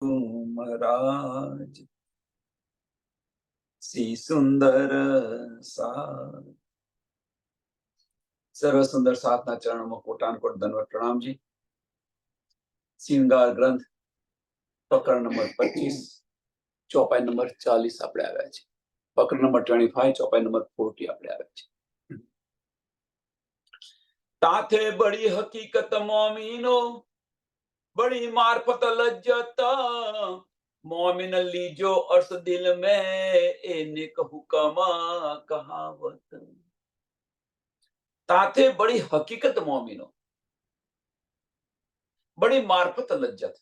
महाराज सी सुंदर साथ। सर्व सुंदर साथना चरणों में कोटानकोट दंडवत प्रणाम जी। श्रृंगार ग्रंथ प्रकरण नंबर 25 चौपाई नंबर 40 આપણે આવ્યા છે। પ્રકરણ નંબર 25 चौपाई नंबर 40 આપણે આવ્યા છે। ताथे बड़ी हकीकत मोमिनो बड़ी मार्फत लज्जत मोमिन लीजो अर्श दिल में ए नेक हुक्म कहावत। ताथे बड़ी हकीकत मोमिनो बड़ी मार्फत लज्जत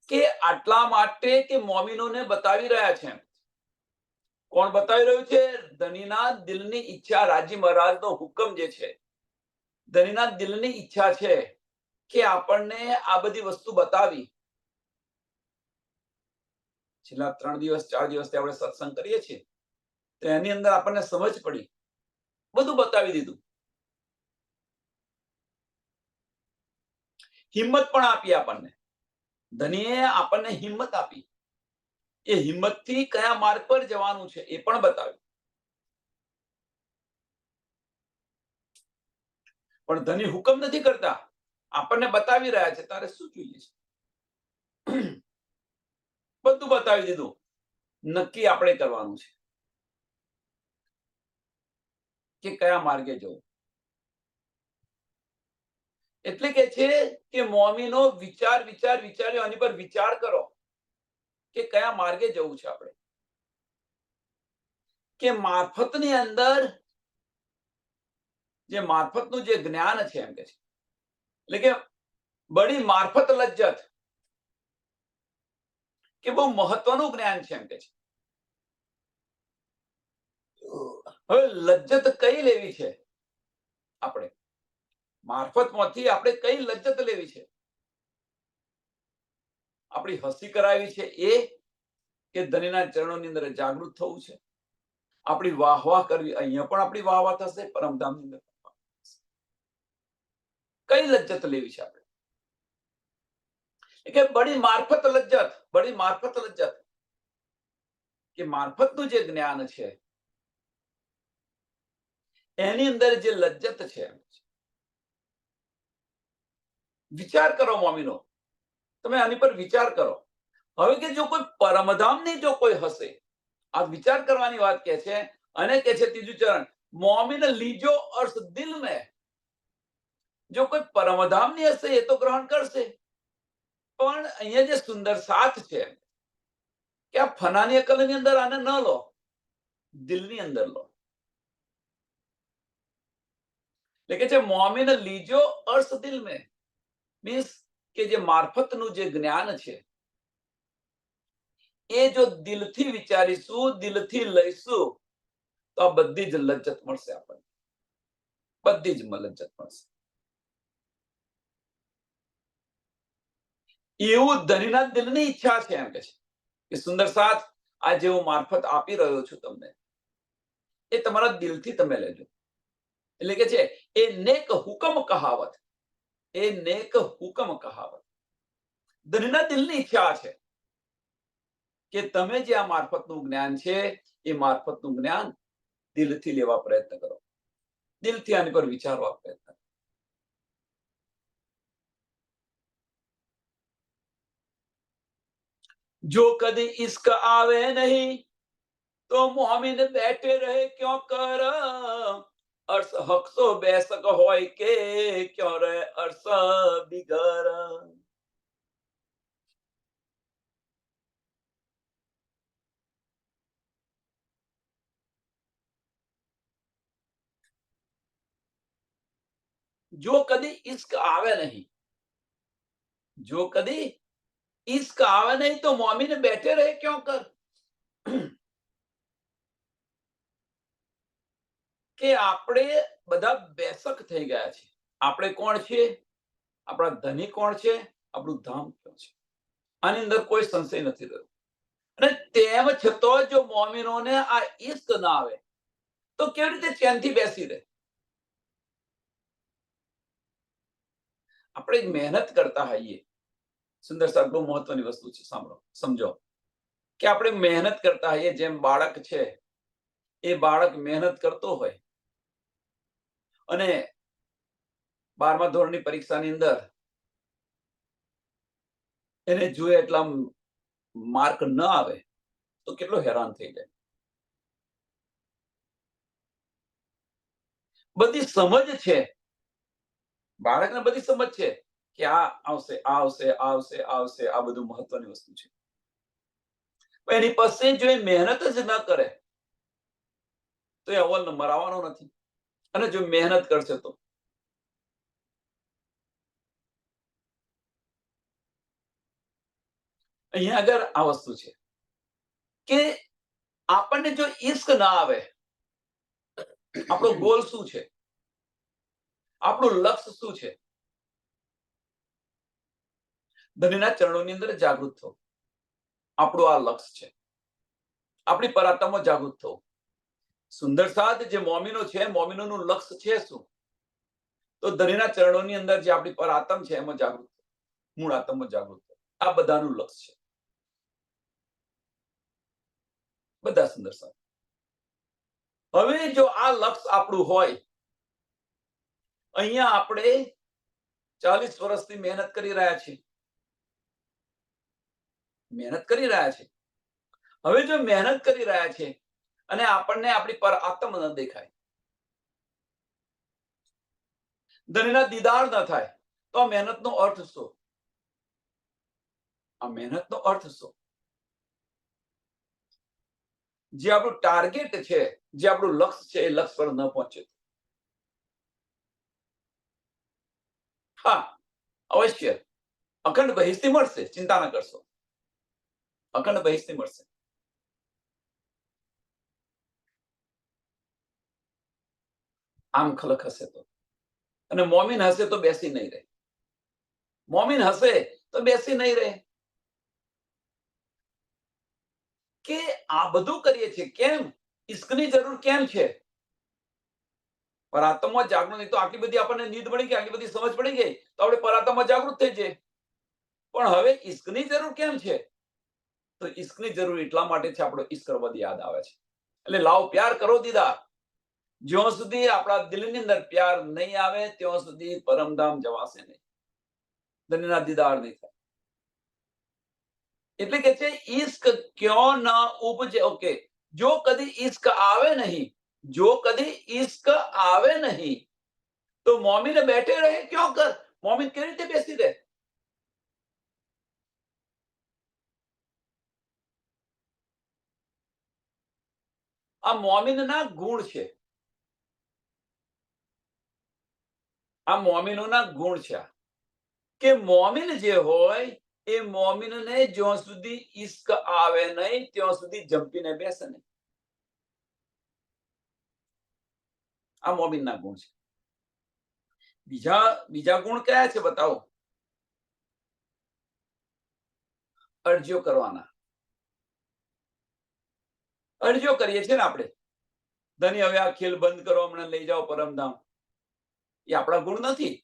કે આટલા માટે કે મોમિનોને બતાવી રહ્યા છે। કોણ બતાવી રહ્યું છે? ધનીના દિલની ઈચ્છા, રાજી મહારાજનો હુકમ જે છે, ધનીના દિલની ઈચ્છા છે કે આપણને આ બધી વસ્તુ બતાવી। છેલ્લા 3 દિવસ 4 દિવસથી આપણે સત્સંગ કરીએ છીએ તો એની અંદર આપણને સમજ પડી, બધું બતાવી દીધું, હિંમત પણ આપી આપણને। ધનીએ આપણને હિંમત આપી, એ હિંમતથી કયા માર્ગ પર જવાનું છે એ પણ બતાવ્યું। પણ ધની હુકમ નથી કરતા, આપણને બતાવી રહ્યા છે તારે શું જોઈએ છે, બધું બતાવી દીધું, નક્કી આપણે કરવાનું છે કે કયા માર્ગે જવું। એટલે કે છે કે મોમીનો વિચાર વિચાર વિચાર્યો, આની પર વિચાર કરો કે કયા માર્ગે જવું છે આપણે। કે મારફતની અંદર જે મારફતનું જે જ્ઞાન છે એમ કે છે, એટલે કે બડી મારફત લજ્જત કે બહુ મહત્વનું જ્ઞાન છે એમ કે છે। હવે લજ્જત કઈ લેવી છે આપણે? મારફતમાંથી આપણે કઈ લજ્જત લેવી છે? આપણી હસી કરાવી છે એ કે ધનીના ચરણોની અંદર જાગૃત થવું છે? આપણી વાહવાહ કરવી, અહીંયા પણ આપણી વાહવાહ થશે, પરમધામની અંદર કઈ લજ્જત લેવી છે આપણે? કે બડી મારફત લજ્જત, બડી મારફત લજ્જત કે મારફતનું જે જ્ઞાન છે એની અંદર જે લજ્જત છે, વિચાર કરો મોમીનો, તમે આની પર વિચાર કરો। હવે કે જો કોઈ પરમધામની જો કોઈ હશે, આ વિચાર કરવાની વાત કે છે, અને કે છે ત્રીજું ચરણ, મોમીન લીજો અર્થ દિલ મેં, જો કોઈ પરમધામની હશે એ તો ગ્રહણ કરશે, પણ અહીંયા જે સુંદર સાથ છે કે આ ફનાની અકલની અંદર આને ન લો, દિલની અંદર લો। એટલે કે છે મોમીન લીજો અર્થ દિલ મેં, મીન્સ કે જે મારફતનું જે જ્ઞાન છે એ જો દિલથી વિચારીશું, દિલથી લઈશું તો આ બધી જ લજ્જત મળશે આપણને, બધી જ લજ્જત મળશે। એવું ધનીના દિલની ઈચ્છા છે એમ કે છે કે સુંદર સાથ, આ જે હું મારફત આપી રહ્યો છું તમને, એ તમારા દિલથી તમે લેજો। એટલે કે છે એ નેક હુકમ કહાવત, એ નેક હુકમ કહાવત, ધનીના દિલની ઈચ્છા છે કે તમે જે આ મારફતનું જ્ઞાન છે એ મારફતનું જ્ઞાન દિલથી લેવા પ્રયત્ન કરો, દિલથી આની પર વિચારવા પ્રયત્ન કરો। જો કદી ઇશ્ક આવે નહીં તો મોમીન બેઠે રહે ક્यों कर, અર્શ હક સો બેસક હોય કે ક્यों રહે અર્શ બિગર। જો કદી ઇશ્ક આવે નહીં, જો કદી ઇશ્ક આવે નહીં તો મોમીન બેઠે રહે ક્यों कर, કે આપણે બધા બેસક થઈ ગયા છે। આપણે કોણ છીએ? આપણા ધની કોણ છે? આપણું ધામ ક્યાં છે? આની અંદર કોઈ સંશય નથી રહ્યો। અને તેમ છતાં જો મોમીનોને આ ઇશ્ક ના આવે તો કેવી રીતે ચેનથી બેસી રહે? આપણે મહેનત કરતા હોઈએ, સુંદર સાહેબ, બહુ મહત્વની વસ્તુ છે. સાંભળો, સમજો કે આપણે મહેનત કરતા હોઈએ. જેમ બાળક છે, એ બાળક મહેનત કરતો હોય અને 12મા ધોરણની પરીક્ષાની અંદર એને જોઈએ એટલા માર્ક ન આવે તો કેટલો હેરાન થઈ જાય. બધી સમજ છે, બાળકને બધી સમજ છે કે આ આવશે, આ આવશે, આ આવશે, આ આવશે, આ બધું મહત્વની વસ્તુ છે. પણ એની પાસે જો એ મહેનત જ ન કરે તો એ અવ્વલ નંબર આવવાનો નથી. અને જો મહેનત કરશે તો અહીંયા આગળ આ વસ્તુ છે કે આપણને જો ઈશ્ક ના આવે, આપણો ગોલ શું છે, આપણું લક્ષ્ય શું છે, ધણીના ચરણોની અંદર જાગૃત થવું, આપણું આ લક્ષ્ય છે. આપણી પરાત્મામાં જાગૃત થવું. સુંદર સાથ જે મોમીનો છે, મોમીનોનું લક્ષ્ય છે શું? તો ધણીના ચરણોની અંદર જે આપણી પરાત્મ છે એમાં જાગૃત થવું, મૂળ આત્મામાં જાગૃત થવું. આ બધાનું લક્ષ્ય છે. બધા સુંદર સાથ. હવે જો આ લક્ષ્ય આપણું હોય, અહીંયા આપણે 40 વર્ષથી મહેનત કરી રહ્યા છીએ. હવે જો મહેનત કરી રહ્યા છે અને આપણને આપણી પર આત્મ ન દેખાય, ધણીના દીદાર ન થાય, તો આ મહેનતનો અર્થ શું? આ મહેનતનો અર્થ શું? જે આપણું ટાર્ગેટ છે, જે આપણું લક્ષ્ય છે, એ લક્ષ્ય પર ન પહોંચે. હા, અવશ્ય અખંડ બહિષ્ઠી મળશે, ચિંતા ન કરશો. અખંડ બહિષ્ઠી મળશે. આમ ખલક હશે તો, અને મોમીન હશે તો બેસી નહીં રહે. મોમીન હશે તો બેસી નહીં રહે. કે આ બધું કરીએ છીએ કેમ? ઈશ્કની જરૂર કેમ છે? પરાત્મામાં જાગૃત. તો આટલી બધી આપણને નીંદ પડી ગઈ, આટલી બધી સમજ પડી ગઈ તો આપણે પરાત્મામાં જાગૃત થઈ જઈએ. પણ હવે ઈશ્કની જરૂર કેમ છે? તો ઈશ્કની જરૂર એટલા માટે છે, આપણો ઈશ્ક બધી યાદ આવે છે. એટલે લાવ પ્યાર કરો દીદાર. જ્યાં સુધી આપણા દિલની અંદર પ્યાર નહીં આવે ત્યાં સુધી પરમધામ જવાશે નહીં, ધણીના દીદાર નહીં થાય. એટલે કે છે ઈશ્ક ક્યો ના ઉપજે. ઓકે, જો કદી ઈશ્ક આવે નહીં, જો કદી ઈશ્ક આવે નહીં તો મોમીને બેઠે રહે ક્यों કર? મોમીન કેવી રીતે બેસી રહે? આ મોમીનના ગુણ છે. આ મોમીનોના ગુણ છે કે મોમીન જે હોય એ મોમીનને જ્યાં સુધી ઈશ્ક આવે નહીં ત્યાં સુધી જંપીને બેસે નહીં. આ મોમીનના ગુણ છે. બીજા ગુણ કયા છે બતાવો? અરજીઓ કરવાના. અરજીઓ કરીએ છીએ ને આપણે, ધની હવે આ ખેલ બંધ કરો, હમણાં લઈ જાઓ પરમધામ. એ આપણા ગુણ નથી.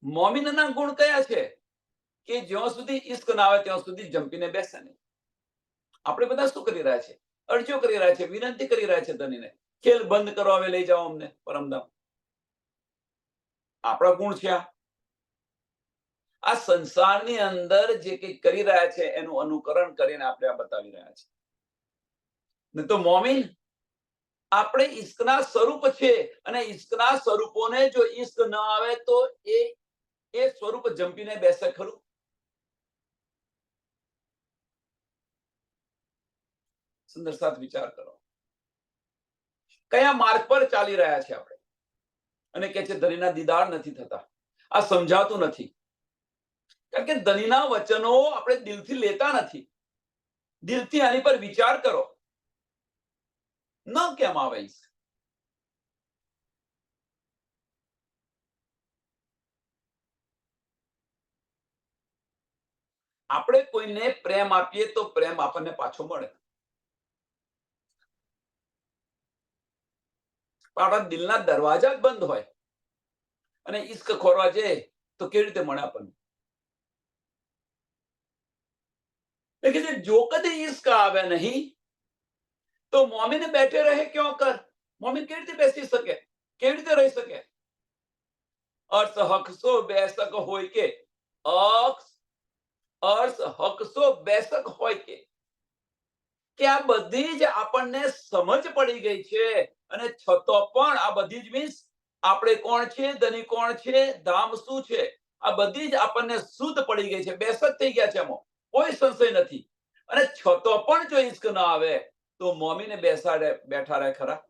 મોમીનના ગુણ કયા છે? કે જ્યાં સુધી ઈશ્ક ના આવે ત્યાં સુધી જંપીને બેસે નહીં. આપણે બધા શું કરી રહ્યા છે? અરજીઓ કરી રહ્યા છે, વિનંતી કરી રહ્યા છે ધનીને, ખેલ બંધ કરો, હવે લઈ જાઓ અમને પરમધામ. આપણા ગુણ છે. આ સંસારની અંદર જે કંઈ કરી રહ્યા છે એનું અનુકરણ કરીને આપણે આ બતાવી રહ્યા છે. ને તો મોમીન આપણે ઈશ્કના સ્વરૂપ છે, અને ઈશ્કના સ્વરૂપોને જો ઈશ્ક ન આવે તો એ સ્વરૂપ જંપીને બેસે ખરું? સુંદર સાથ વિચાર કરો. કયા માર્ગ પર ચાલી રહ્યા છે આપણે? અને કે છે ધણીના દીદાર નથી થતા. આ સમજાતું નથી, કારણ કે ધણીના વચનો આપણે દિલથી લેતા નથી. દિલથી આની પર વિચાર કરો. ન કેમ આવે? આપણે કોઈને પ્રેમ આપીએ તો પ્રેમ આપણને પાછો મળે. આપણા દિલના દરવાજા જ બંધ હોય અને ઈશ્ક ખોરવા જઈએ તો કેવી રીતે મળે આપણને? जो कदे इश्क आवे नहीं तो मोमिन बैठे रहे क्यों कर? मोमिन केवी रीते बेसी सके, केवी रीते रही सके? अर्थ हकसो बेसक होय के अर्थ हकसो बेसक होय કે આ બધી જ આપણને સમજ પડી ગઈ છે અને છતો પણ આ બધી જ મીન્સ આપણે કોણ છે, ધની કોણ છે, ધામ શું છે, આ બધી જ આપણને શુદ્ધ પડી ગઈ છે, બેસક થઈ ગયા છે, એમાં કોઈ સંશય નથી. અને છતો પણ જો ઇશ્ક ન આવે તો મોમીને બેસાડે બેઠા રહે ખરા?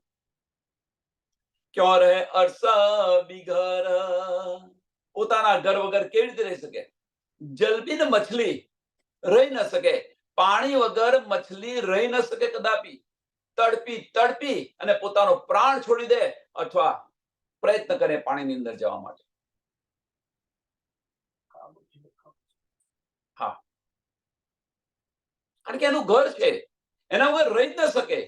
ક્યાં રહે અરસ બિઘર, પોતાના ઘર વગર કેવી રીતે રહી શકે? જલબીન મછલી રહી ન શકે, પાણી વગર મછલી રહી ન શકે કદાપી. તડપી તડપી અને પોતાનો પ્રાણ છોડી દે અથવા પ્રયત્ન કરે પાણીની અંદર જવા માટે. હા, કારણ કે એનું ઘર છે, એના વગર રહી જ ન શકે.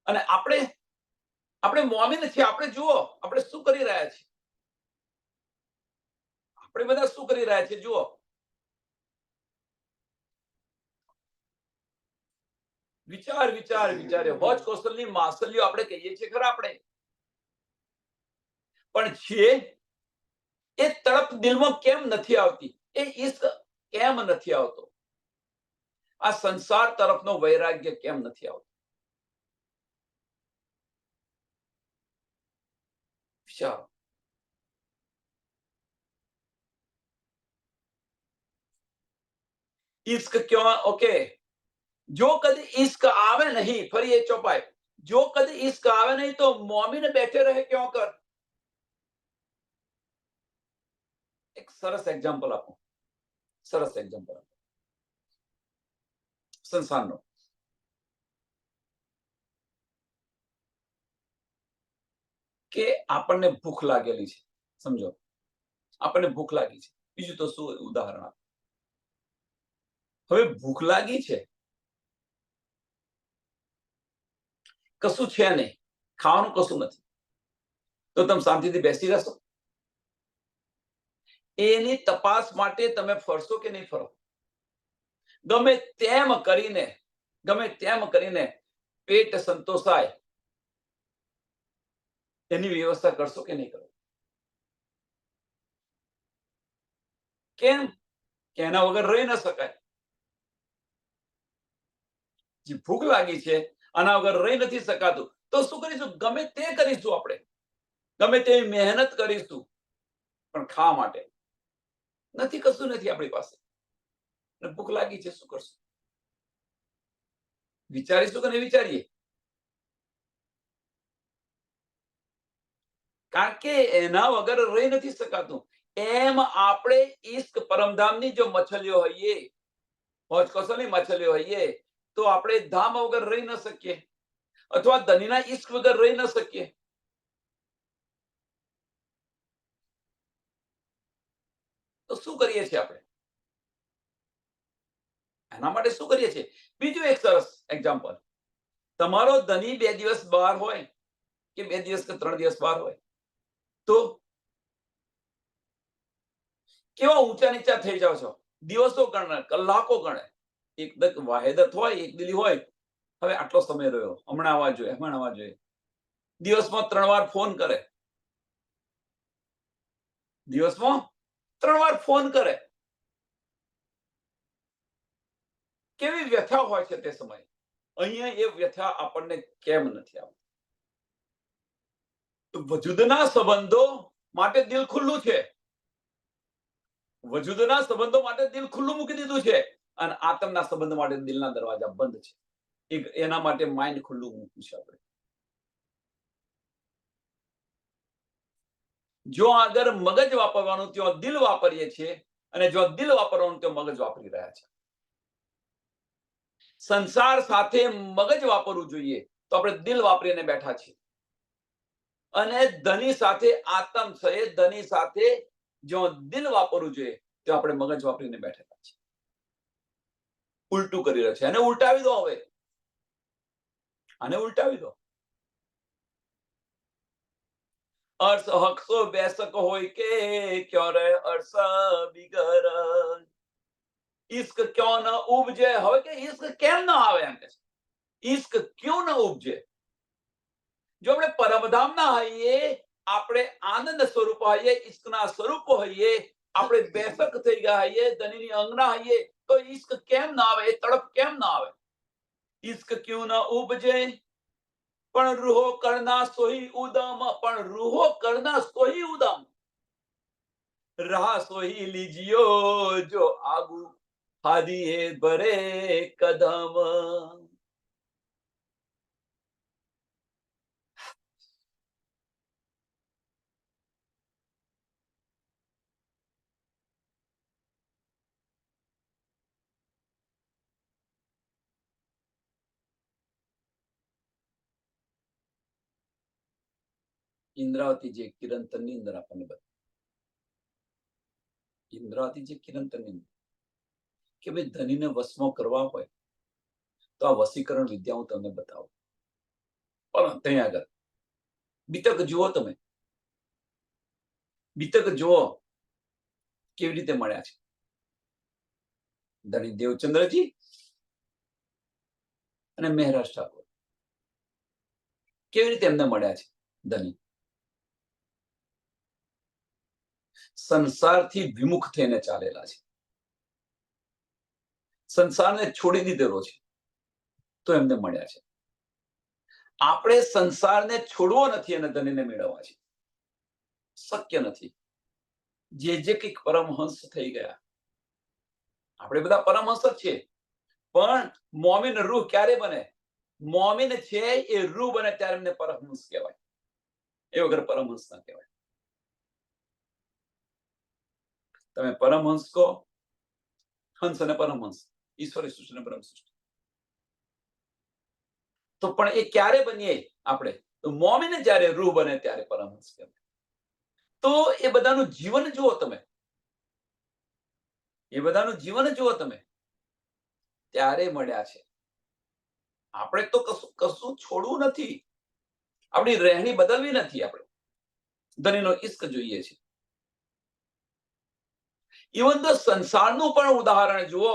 અને આપણે મોમીન છીએ. આપણે જુઓ આપણે શું કરી રહ્યા છીએ. આપણે બધા શું કરી રહ્યા છીએ જુઓ. વિચારે હોજ કૌશલની માસલ્યો આપણે કહીએ છીએ ખરા આપણે, પણ છે એ તડપ દિલમાં કેમ નથી આવતી? એ ઈશ્ક કેમ નથી આવતો? આ સંસાર તરફનો વૈરાગ્ય કેમ નથી આવતો? વિચારો. ઈશ્ક ક્यों? ઓકે, જો કદી ઈશ્ક આવે નહીં, ફરી એ ચોપાય, જો કદી ઈશ્ક આવે નહીં તો મોમીન બેઠે રહે ક્यों કર? એક સરસ એક્ઝામ્પલ આપો, સરસ એક્ઝામ્પલ આપો સંસારનો. કે આપણને ભૂખ લાગેલી છે, સમજો આપણને ભૂખ લાગી છે, બીજું તો શું ઉદાહરણ આપો? હવે ભૂખ લાગી છે, કશું છે નહીં, ખાવાનું કશું નથી, તો તમે શાંતિથી બેસી રહેશો? એની તપાસ માટે તમે ફરશો કે નહીં ફરો? ગમે તેમ કરીને પેટ સંતોષાય એની વ્યવસ્થા કરશો કે નહીં કરો? કેમ? કે એના વગર રહી ન શકાય. જે ભૂખ લાગી છે આના વગર રહી નથી શકાતું, તો શું કરીશું? ગમે તે કરીશું, આપણે ગમે તેવી મહેનત કરીશું, પણ ખાવા માટે નથી, કશું નથી આપણી પાસે. ભૂખ લાગી છે, શું કરશું? વિચારીશું કે નહીં વિચારીએ? કારણ કે એના વગર રહી નથી શકાતું. એમ આપણે ઈશ્ક પરમધામની જો મછલીઓ હોઈએ, હોજ કૌશલની મછલીઓ હોઈએ, તો આપણે ધામ વગર રહી ન શકીએ, અથવા ધનીના ઈશ્ક વગર રહી ન શકીએ. તો શું કરીએ છીએ આપણે? એના માટે શું કરીએ છીએ? બીજું એક સરસ એક્ઝામ્પલ. તમારો ધની 2 દિવસ બહાર હોય કે 2 દિવસ કે 3 દિવસ બહાર હોય, તો કેવા ઊંચા નીચા થઈ જાવ છો? દિવસો ગણે, કલાકો ગણે. એક વાહેદત હોય, એક દિલી હોય, હવે આટલો સમય રહ્યો, હમણાં આવવા જોઈએ, હમણાં આવવા જોઈએ. દિવસમાં 3 વાર ફોન કરે, દિવસમાં 3 વાર ફોન કરે. કેવી વ્યથા હોય છે તે સમયે. અહીંયા એ વ્યથા આપણને કેમ નથી આવતી? વજૂદના સંબંધો માટે દિલ ખુલ્લું છે, વજૂદના સંબંધો માટે દિલ ખુલ્લું મૂકી દીધું છે, અને આત્મના સંબંધ માટે દિલના દરવાજા બંધ છે. એના માટે માઇન્ડ ખુલ્લું મૂક્યું છે આપણે. જો આગળ મગજ વાપરવાનું ત્યાં દિલ વાપરીએ છીએ, અને જો દિલ વાપરવાનું ત્યાં મગજ વાપરી રહ્યા છે. સંસાર સાથે મગજ વાપરવું જોઈએ તો આપણે દિલ વાપરીને બેઠા છીએ, અને ધની સાથે આત્મ છે, ધની સાથે જો દિલ વાપરવું જોઈએ તો આપણે મગજ વાપરીને બેઠેલા છીએ. ઉલટું કરી રહ્યો છે. અને ઉલટાવી દો. હવે આને ઉલટાવી દો. અર્થ હકસો બેસક હોય કે ક્યારે અર્થ બિગર. ઈશ્ક ક્યો ન ઉપજે. હવે કે ઈશ્ક કેમ ન આવે એમ કે છે. ઈશ્ક ક્યું ન ઉપજે. જો આપણે પરમધામના હોઈએ, આપણે આનંદ સ્વરૂપ હોઈએ, ઈશ્કના સ્વરૂપ હોઈએ, આપણે બેસક થઈ ગયા હોઈએ, ધનીની અંગના હોઈએ, તો ઈશ્ક કેમ ના આવે? એ તડપ કેમ ના આવે? ઈશ્ક ક્યું ન ઉપજે, પણ રૂહો કરના સોહી ઉદમ. પણ રૂહો કરના સોહી ઉદમ. રાહ સોહી લીજિયો જો આગુ હાદીએ ભરે કદમ. ઇન્દ્રાવતી જે કિરણતરની અંદર આપણને બતાવે, ઇન્દ્રાવતી જે કિરણતરની અંદર કે ભાઈ ધનીને વશમાં કરવા હોય તો આ વશીકરણ વિદ્યા હું તમને બતાવું. પણ ત્યાં આગળ બીતક જુઓ, તમે બીતક જુઓ કેવી રીતે મળ્યા છે. ધણી દેવચંદ્રજી અને મહેરાજ ઠાકોર કેવી રીતે એમને મળ્યા છે. ધની સંસારથી વિમુખ થઈને ચાલેલા છે, સંસારને છોડી દીધેલો છે, તો એમને મળ્યા છે. આપણે સંસારને છોડવો નથી અને ધનીને મેળવવા છે. શક્ય નથી. જે કંઈક પરમહંસ થઈ ગયા, આપણે બધા પરમહંસ જ છીએ, પણ મોમીન રૂહ ક્યારે બને? મોમીન છે એ રૂહ બને ત્યારે એમને પરમહંસ કહેવાય. એ વગર પરમહંસ ના કહેવાય. તમે પરમહંસ કહો, હંસ અને પરમહંસ, ઈશ્વરી સૃષ્ટિ અને બ્રહ્મ સૃષ્ટિ. તો પણ એ ક્યારે બનીએ આપણે? તો મોમીન જ્યારે રૂહ બને ત્યારે પરમહંસ કહેવાય. તો એ બધાનું જીવન જુઓ તમે, એ બધાનું જીવન જુઓ તમે, ત્યારે મળ્યા છે. આપણે તો કશું છોડવું નથી, આપણી રહેણી બદલવી નથી. આપણે ધનીનો ઈશ્ક જોઈએ છે. ઇવન તો સંસારનું પણ ઉદાહરણ જુઓ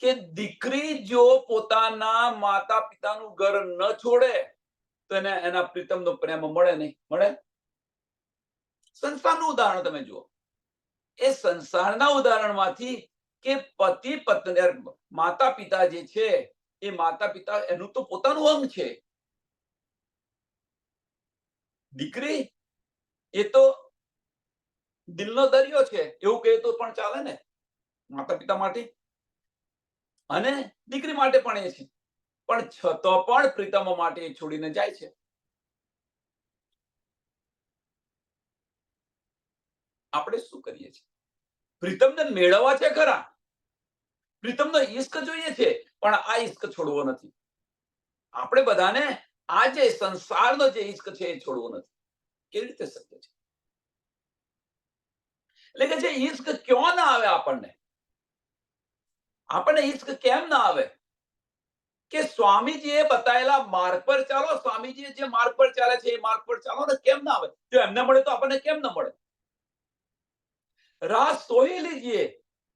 કે દીકરી જો પોતાના માતા પિતાનું ઘર ન છોડે તો એને એના પ્રીતમનો પ્રેમ મળે નહીં. મળે? સંસારનું ઉદાહરણ તમે જુઓ. એ સંસારના ઉદાહરણમાંથી કે પતિ પત્ની, માતા પિતા જે છે, એ માતા પિતા એનું તો પોતાનું અંગ છે. દીકરી એ તો દિલનો દરિયો છે, એવું કહે તો પણ ચાલે ને, માતા પિતા માટે અને દીકરી માટે પણ એ છે. પણ છતો પણ પ્રીતમો માટે એ છોડીને જાય છે. આપણે શું કરીએ છીએ? પ્રીતમને મેળવવા છે ખરા, પ્રીતમનો ઈશ્ક જોઈએ છે, પણ આ ઈશ્ક છોડવો નથી. આપણે બધાને આ જે સંસારનો જે ઈશ્ક છે એ છોડવો નથી. કેવી રીતે શક્ય છે? એટલે કે જે ઈશ્ક ક્યાં ના આવે આપણને ઈશ્ક કેમ ના આવે? કે સ્વામીજીએ બતાવેલા માર્ગ પર ચાલો, સ્વામીજીએ જે માર્ગ પર ચાલે છે એ માર્ગ પર ચાલો ને, કેમ ના આવે? જો એમને મળે તો આપણને કેમ ના મળે? રાહ સોહી લીજીએ,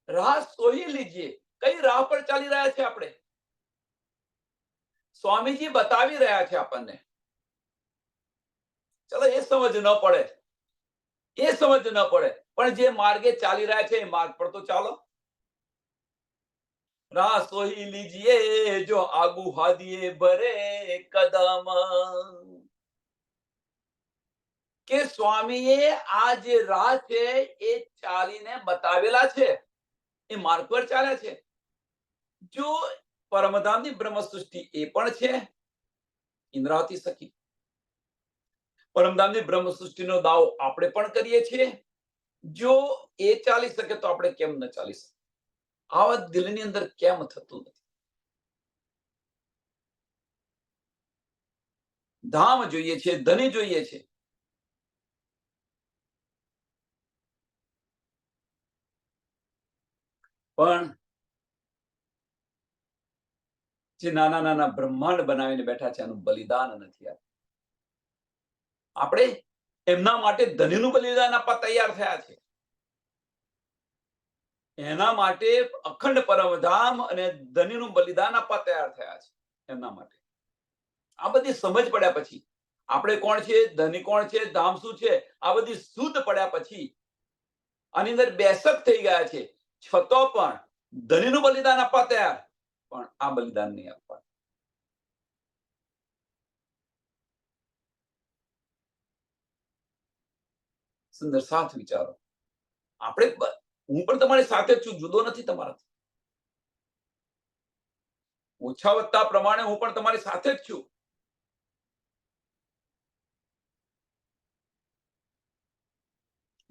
રાહ સોહી લીજીએ. કઈ રાહ પર ચાલી રહ્યા છે આપણે? સ્વામીજી બતાવી રહ્યા છે આપણને. ચલો એ સમજ ન પડે, એ સમજ ન પડે, પણ જે માર્ગે ચાલી રહ્યા છે એ માર્ગ પર તો ચાલો. રાહ સોહી લીજીએ જો આગુ હાદીએ ભરે કદમ. કે સ્વામીએ આ જે રાહ છે એ ચાલીને બતાવેલા છે, એ માર્ગ પર ચાલ્યા છે. જો પરમધામની બ્રહ્મ સૃષ્ટિ એ પણ છે, ઇન્દ્રાવતી સખી. પરમધામની બ્રહ્મ સૃષ્ટિનો દાવો આપણે પણ કરીએ છીએ. જો એ ચાલી શકે તો આપણે કેમ ન ચાલી શકે? આવા દિલની અંદર કેમ થતું નથી? ધામ જોઈએ છે, ધની જોઈએ છે, પણ જે નાના નાના બ્રહ્માંડ બનાવીને બેઠા છે એનું બલિદાન નથી આપ્યું. આપણે એમના માટે ધનીનું બલિદાન આપવા તૈયાર થયા છે. એના માટે અખંડ પરમધામ અને ધનીનું બલિદાન આપવા તૈયાર થયા છે. એમના માટે આ બધી સમજ પડ્યા પછી, આપણે કોણ છે, ધની કોણ છે, ધામ શું છે, આ બધી શુદ્ધ પડ્યા પછી આની અંદર બેસક થઈ ગયા છે, છતાં પણ ધનીનું બલિદાન આપવા તૈયાર, પણ આ બલિદાન નહીં આપવા. સુંદર સાથ વિચારો. આપણે હું પણ તમારી સાથે જ છું, જુદો નથી તમારાથી. ઓછા વધતા પ્રમાણે હું પણ તમારી સાથે જ છું.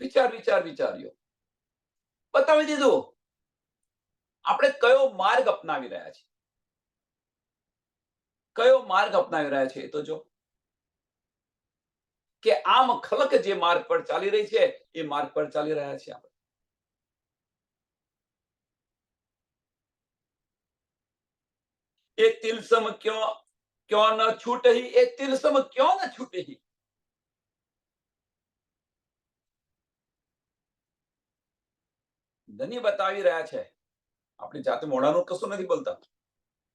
વિચાર્યો, બતાવી દીધું. આપણે કયો માર્ગ અપનાવી રહ્યા છીએ, કયો માર્ગ અપનાવી રહ્યા છે, તો જો કે આમ ખલક જે માર્ગ પર ચાલી રહી છે એ માર્ગ પર ચાલી રહ્યા છે આપણે. એ તિલસમ ક્યો ન છૂટહી, એ તિલસમ ક્યો ન છૂટહી. ધની બતાવી રહ્યા છે, આપણી જાતે મોઢાનું કશું નથી બોલતા,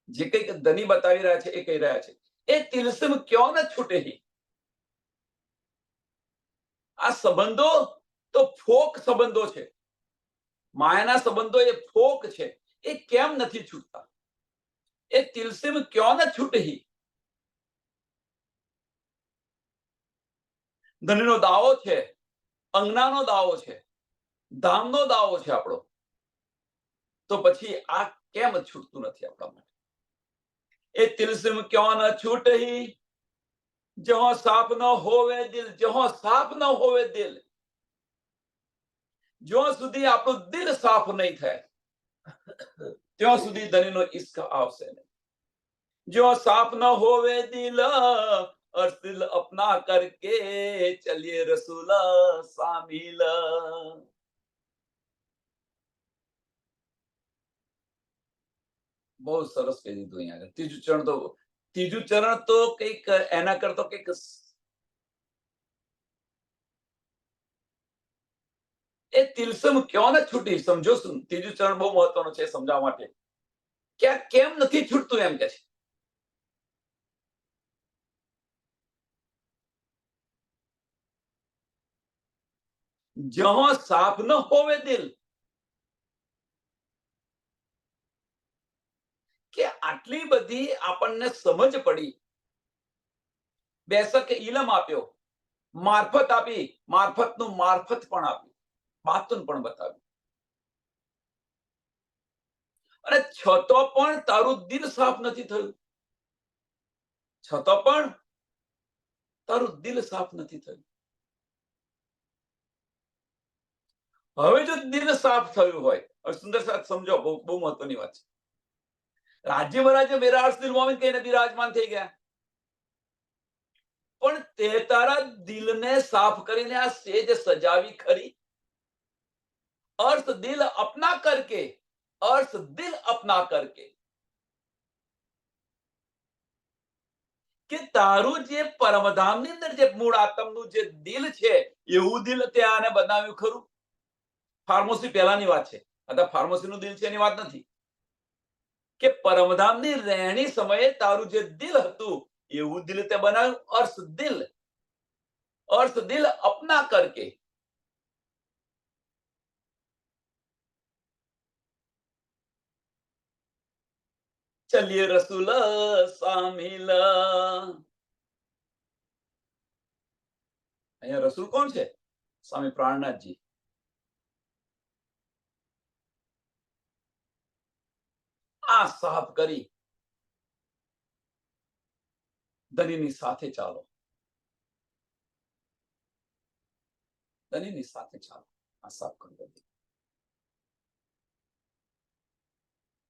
જે કંઈક ધની બતાવી રહ્યા છે એ કહી રહ્યા છે એ તિલસમ ક્યો ન છૂટહી. આ સંબંધો તો ફોક સંબંધો છે, માયાના સંબંધો એ ફોક છે, એ કેમ નથી છૂટતા? એ તિલસમ ક્યો ન છૂટહી. ધનનો દાવો છે, અંગનાનો દાવો છે, ધામનો દાવો છે આપણો, તો પછી આ કેમ છૂટતું નથી આપણા માટે? એ તિલસમ ક્યો ન છૂટહી, જહો સાપ ન હોવે દિલ, જહો સાપ ન હોવે દિલ. જ્યાં સુધી આપણું દિલ સાફ નહીં થાય ત્યાં સુધી ધનીનો ઇશ્ક આવશે નહીં. जो साफ न होवे दिल और दिल अपना करके चलिए रसूला शामिल. બહુ સરસ કહી દીધું અહીંયા આગળ. ત્રીજું ચરણ તો કંઈક એના કરતો કંઈક એ તિલસમ ક્યાં ન છૂટી. સમજો, ત્રીજું ચરણ બહુ મહત્વનું છે સમજાવવા માટે. ક્યાં કેમ નથી છૂટતું એમ કે છે. જહાં સાફ ન હોવે દિલ, કે આટલી બધી આપણને સમજ પડી, બેસકે ઇલમ આપ્યો, મારફત આપી, મારફતનું મારફત પણ આપ્યું, બાતુન પણ બતાવ્યું, અને છતો પણ તારું દિલ સાફ નથી થયું, છતો પણ તારું દિલ સાફ નથી થયું. હવે જો દિલ સાફ થયું હોય, સુંદર સાથ સમજો, બહુ મહત્વની વાત છે. રાજ્ય મહારાજ મેરા અર્શ દિલ મોમિન કહીને બિરાજમાન થઈ ગયા, પણ તે તારા દિલને સાફ કરીને આ સેજ સજાવી ખરી. अर्थ दिल अपना करके, अर्थ दिल अपना करके, કે તારું જે પરમધામની અંદર જે મૂળ આત્મનું જે દિલ છે એવું દિલ ત્યાં બનાવ્યું ખરું. ફાર્મસી પહેલાની વાત છે, અથવા ફાર્મસીનું દિલ છે એની વાત નથી, કે પરમધામની રહેણી સમયે તારું જે દિલ હતું એવું દિલ તે બનાવ્યું. अर्थ दिल अपना करके, चलिए रसूल शामिल. અહીંયા રસૂલ કોણ છે? સ્વામી પ્રાણનાથજી. આ સાફ કરી ધનીની સાથે ચાલો, ધનીની સાથે ચાલો, આ સાફ કરી દે.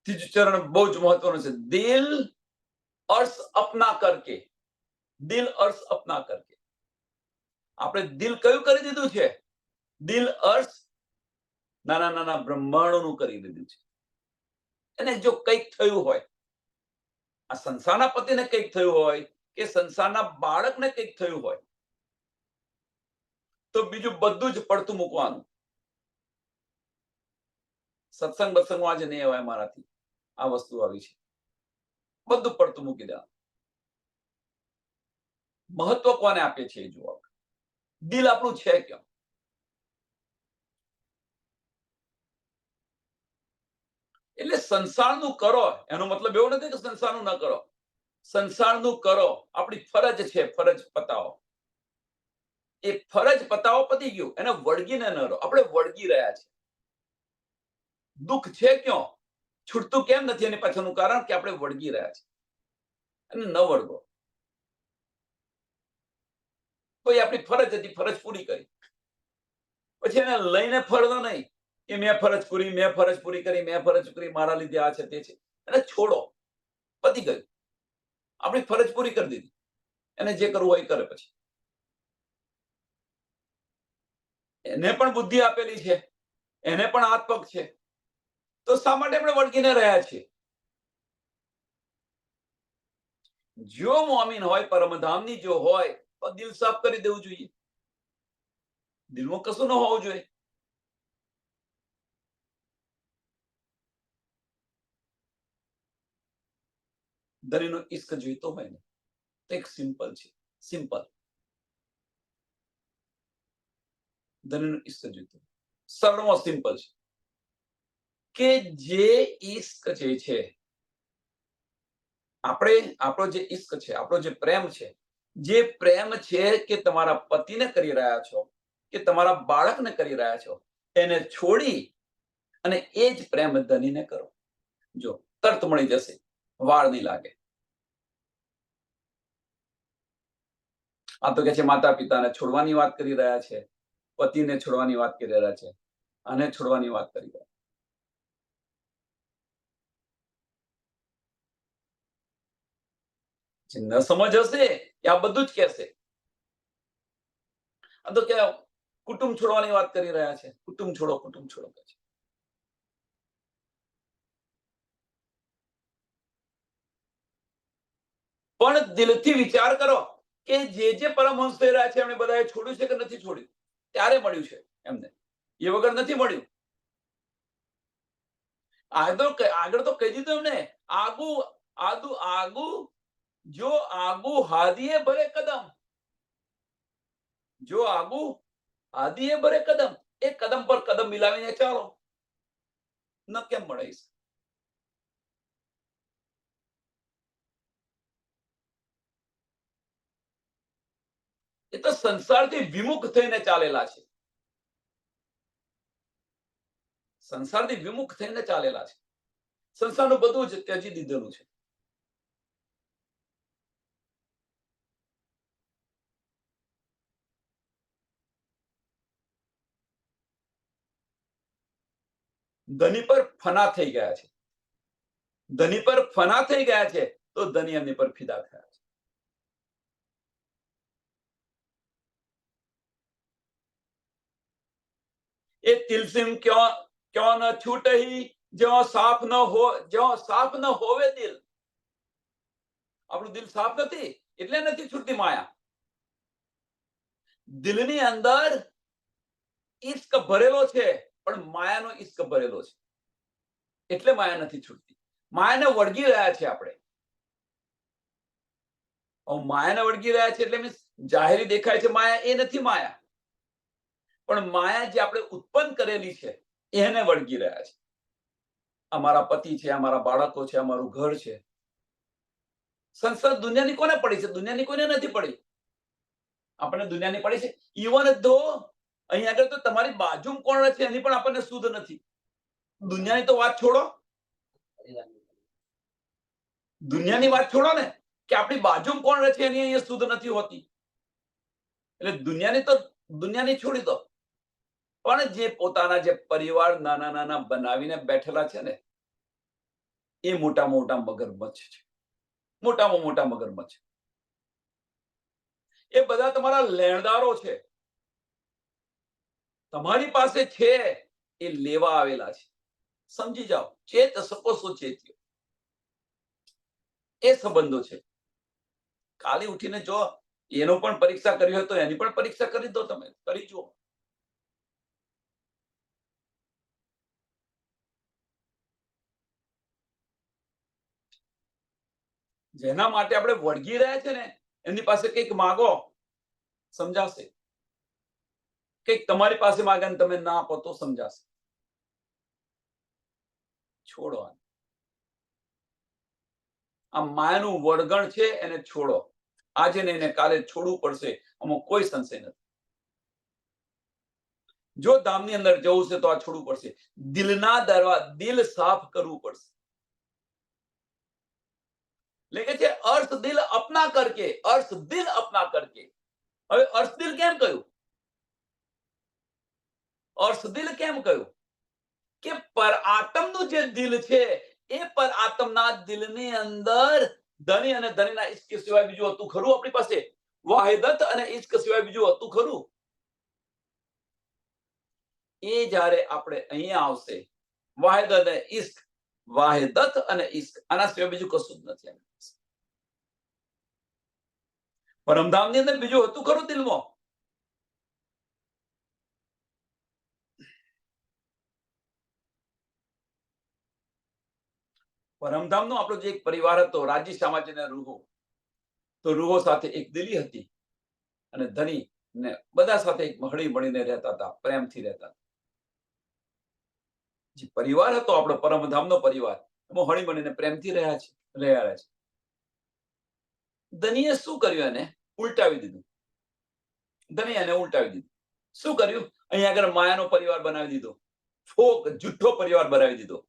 ત્રીજું ચરણ બહુ જ મહત્વનું છે. દિલ अर्थ अपना करके, દિલ अर्थ अपना करके. આપણે દિલ કયું કરી દીધું છે? દિલ अर्थ નાના નાના બ્રહ્માંડોનું કરી દીધું છે. એને જો કંઈક થયું હોય, આ સંસારના પતિને કંઈક થયું હોય, કે સંસારના બાળકને કંઈક થયું હોય, તો બીજું બધું જ પડતું મૂકવાનું. સત્સંગ બત્સંગમાં આજે નહીં અવાય મારાથી, આ વસ્તુ આવી છે, બધું પડતું મૂકી દેવાનું. મહત્વ કોને આપીએ છીએ એ જુઓ. દિલ આપણું છે ક્યાં? એટલે સંસારનું કરો એનો મતલબ એવો નથી કે સંસારનું ન કરો. સંસારનું કરો, આપણી ફરજ છે, ફરજ પતાવો. એ ફરજ પતાવો, પતી ગયું. એને વળગીને ન રહો. આપણે વળગી રહ્યા છે. દુઃખ છે ક્યાં? છૂટતું કેમ નથી? એની પાછળનું કારણ કે આપણે વળગી રહ્યા છે. અને ન વળગો. કોઈ આપણી ફરજ હતી, ફરજ પૂરી કરી, પછી એને લઈને ફરતો નહીં કે મેં ફરજ પૂરી, મેં ફરજ પૂરી કરી, મેં ફરજ પૂરી, મારા લીધે આ છે તે છે. એને છોડો, પતી ગયું. આપણી ફરજ પૂરી કરી દીધી. એને જે કરવું હોય એ કરે. પછી એને પણ બુદ્ધિ આપેલી છે, એને પણ હાથ પગ છે, તો શા માટે આપણે વળગીને રહ્યા છીએ? જો મોમીન હોય, પરમધામની જો હોય, તો દિલ સાફ કરી દેવું જોઈએ. દિલમાં કશું ન હોવું જોઈએ. ધણીનો ઇશ્ક જોઈતો હોય ને તો એક સિમ્પલ છે, સિમ્પલ. ધણીનો ઇશ્ક જોઈતો, સરળમાં સિમ્પલ છે કે જે ઇશ્ક જે છે, આપણો જે ઇશ્ક છે, આપણો જે પ્રેમ છે કે તમારા પતિને કરી રહ્યા છો, કે તમારા બાળકને કરી રહ્યા છો, એને છોડી અને એ જ પ્રેમ ધનીને કરો. જો તરત મળી જશે, વાળ નહીં લાગે. આ તો કે છે માતા પિતાને છોડવાની વાત કરી રહ્યા છે, પતિને છોડવાની વાત કરી રહ્યા છે, અને છોડવાની વાત કરી રહ્યા છે. ન સમજ હશે કે આ બધું જ કહેશે. આ તો કે કુટુંબ છોડવાની વાત કરી રહ્યા છે, કુટુંબ છોડો, કુટુંબ છોડો કે છે. પણ દિલથી વિચાર કરો કે જે પરમહંસ થઈ રહ્યા છે એમણે બધાએ છોડ્યું છે કે નથી છોડ્યું? ત્યારે મળ્યું છે એમને, એ વગર નથી મળ્યું. આગળ તો કહી દીધું એમને, આગુ જો આગુ હાદીએ ભરે કદમ, જો આગુ હાદીએ ભરે કદમ, એ કદમ પર કદમ મિલાવીને ચાલો. ન કેમ મળે? એ તો સંસારથી વિમુખ થઈને ચાલેલા છે. સંસારથી વિમુખ થઈને ચાલેલા છે. સંસારનું બધું જ ત્યજી દીધેલું છે. ધની પર ફના થઈ ગયા છે. ધની પર ફના થઈ ગયા છે તો ધની એમની પર ફિદા થયા છે. એ તિલસિમ ક્યો ન છૂટહી, જ્યો સાફ ન હોવે દિલ. આપણું દિલ સાફ નથી એટલે નથી છૂટતી માયા. દિલની અંદર ઈશ્ક ભરેલો છે, પણ માયાનો ઈશ્ક ભરેલો છે, એટલે માયા નથી છૂટતી. માયાને વળગી રહ્યા છે આપણે. માયાને વળગી રહ્યા છે એટલે મીન્સ જાહેરી દેખાય છે માયા, એ નથી માયા. પણ માયા જે આપણે ઉત્પન્ન કરેલી છે એને વળગી રહ્યા છે. અમારા પતિ છે, અમારા બાળકો છે, અમારું ઘર છે. સંસાર દુનિયાની કોને પડી છે? દુનિયાની કોઈને નથી પડી. આપણને દુનિયાની પડી છે. ઇવન ધો અહીં આગળ તો તમારી બાજુ કોણ રહે છે એની પણ આપણને શુદ્ધ નથી. દુનિયાની તો વાત છોડો, દુનિયાની વાત છોડો ને, કે આપણી બાજુ કોણ રહે છે એની અહીંયા શુદ્ધ નથી હોતી. એટલે દુનિયાની છોડી દો. પણ જે પોતાના જે પરિવાર નાના નાના બનાવીને બેઠેલા છે ને, એ મોટા મોટા મગરમચ્છ છે. મોટામાં મોટા મગરમચ્છ. એ બધા તમારા લેણદારો છે. તમારી પાસે છે એ લેવા આવેલા છે. સમજી જાઓ. ચેત સકો સો ચેત્યો. એ સંબંધો છે. કાલે ઉઠીને જો એનો પણ પરીક્ષા કરી હોય તો એની પણ પરીક્ષા કરી દો. તમે કરી જુઓ. જેના માટે આપણે વળગી રહ્યા છે ને એમની પાસે કંઈક માગો, સમજાશે. કંઈક તમારી પાસે માગે ને તમે ના આપો તો સમજાશે. છોડો. આ માયાનું વળગણ છે એને છોડો. આજે ને એને કાલે છોડવું પડશે, આમાં કોઈ સંશય નથી. જો ધામની અંદર જવું છે તો આ છોડવું પડશે. દિલના દિલ સાફ કરવું પડશે. લેકે છે અર્થ દિલ અપના કરકે, અર્થ દિલ અપના કરકે. હવે અર્થ દિલ કેમ કહ્યું? અર્થ દિલ કેમ કહ્યું? કે પર આત્મનું જે દિલ છે એ પર આત્મના દિલની અંદર ધની અને ધનીના ઈશ્ક સિવાય બીજું હતું ખરું આપણી પાસે? વાહિદત અને ઈશ્ક સિવાય બીજું હતું ખરું? એ જ્યારે આપણે અહીંયા આવશે, વાહિદ અને ઈશ્ક, વાહિદત અને ઈશ્ક, આના સિવાય બીજું કશું જ નથી. પરમધામની અંદર બીજું હતું ખરું દિલમાં? પરમધામનો આપણો જે એક પરિવાર હતો, રાજી સામાજિક રૂહો, તો રૂહો સાથે એક દિલી હતી અને ધની ને બધા સાથે એક હળી મળીને રહેતા હતા, પ્રેમથી રહેતા હતા. જે પરિવાર હતો આપણો પરમધામનો પરિવાર, એમાં હળી મળીને પ્રેમથી રહ્યા છે. ધનીએ શું કર્યું? એને ઉલટાવી દીધું. ધની એને ઉલટાવી દીધું. શું કર્યું? અહીંયા આગળ માયાનો પરિવાર બનાવી દીધો, જુઠ્ઠો પરિવાર બનાવી દીધો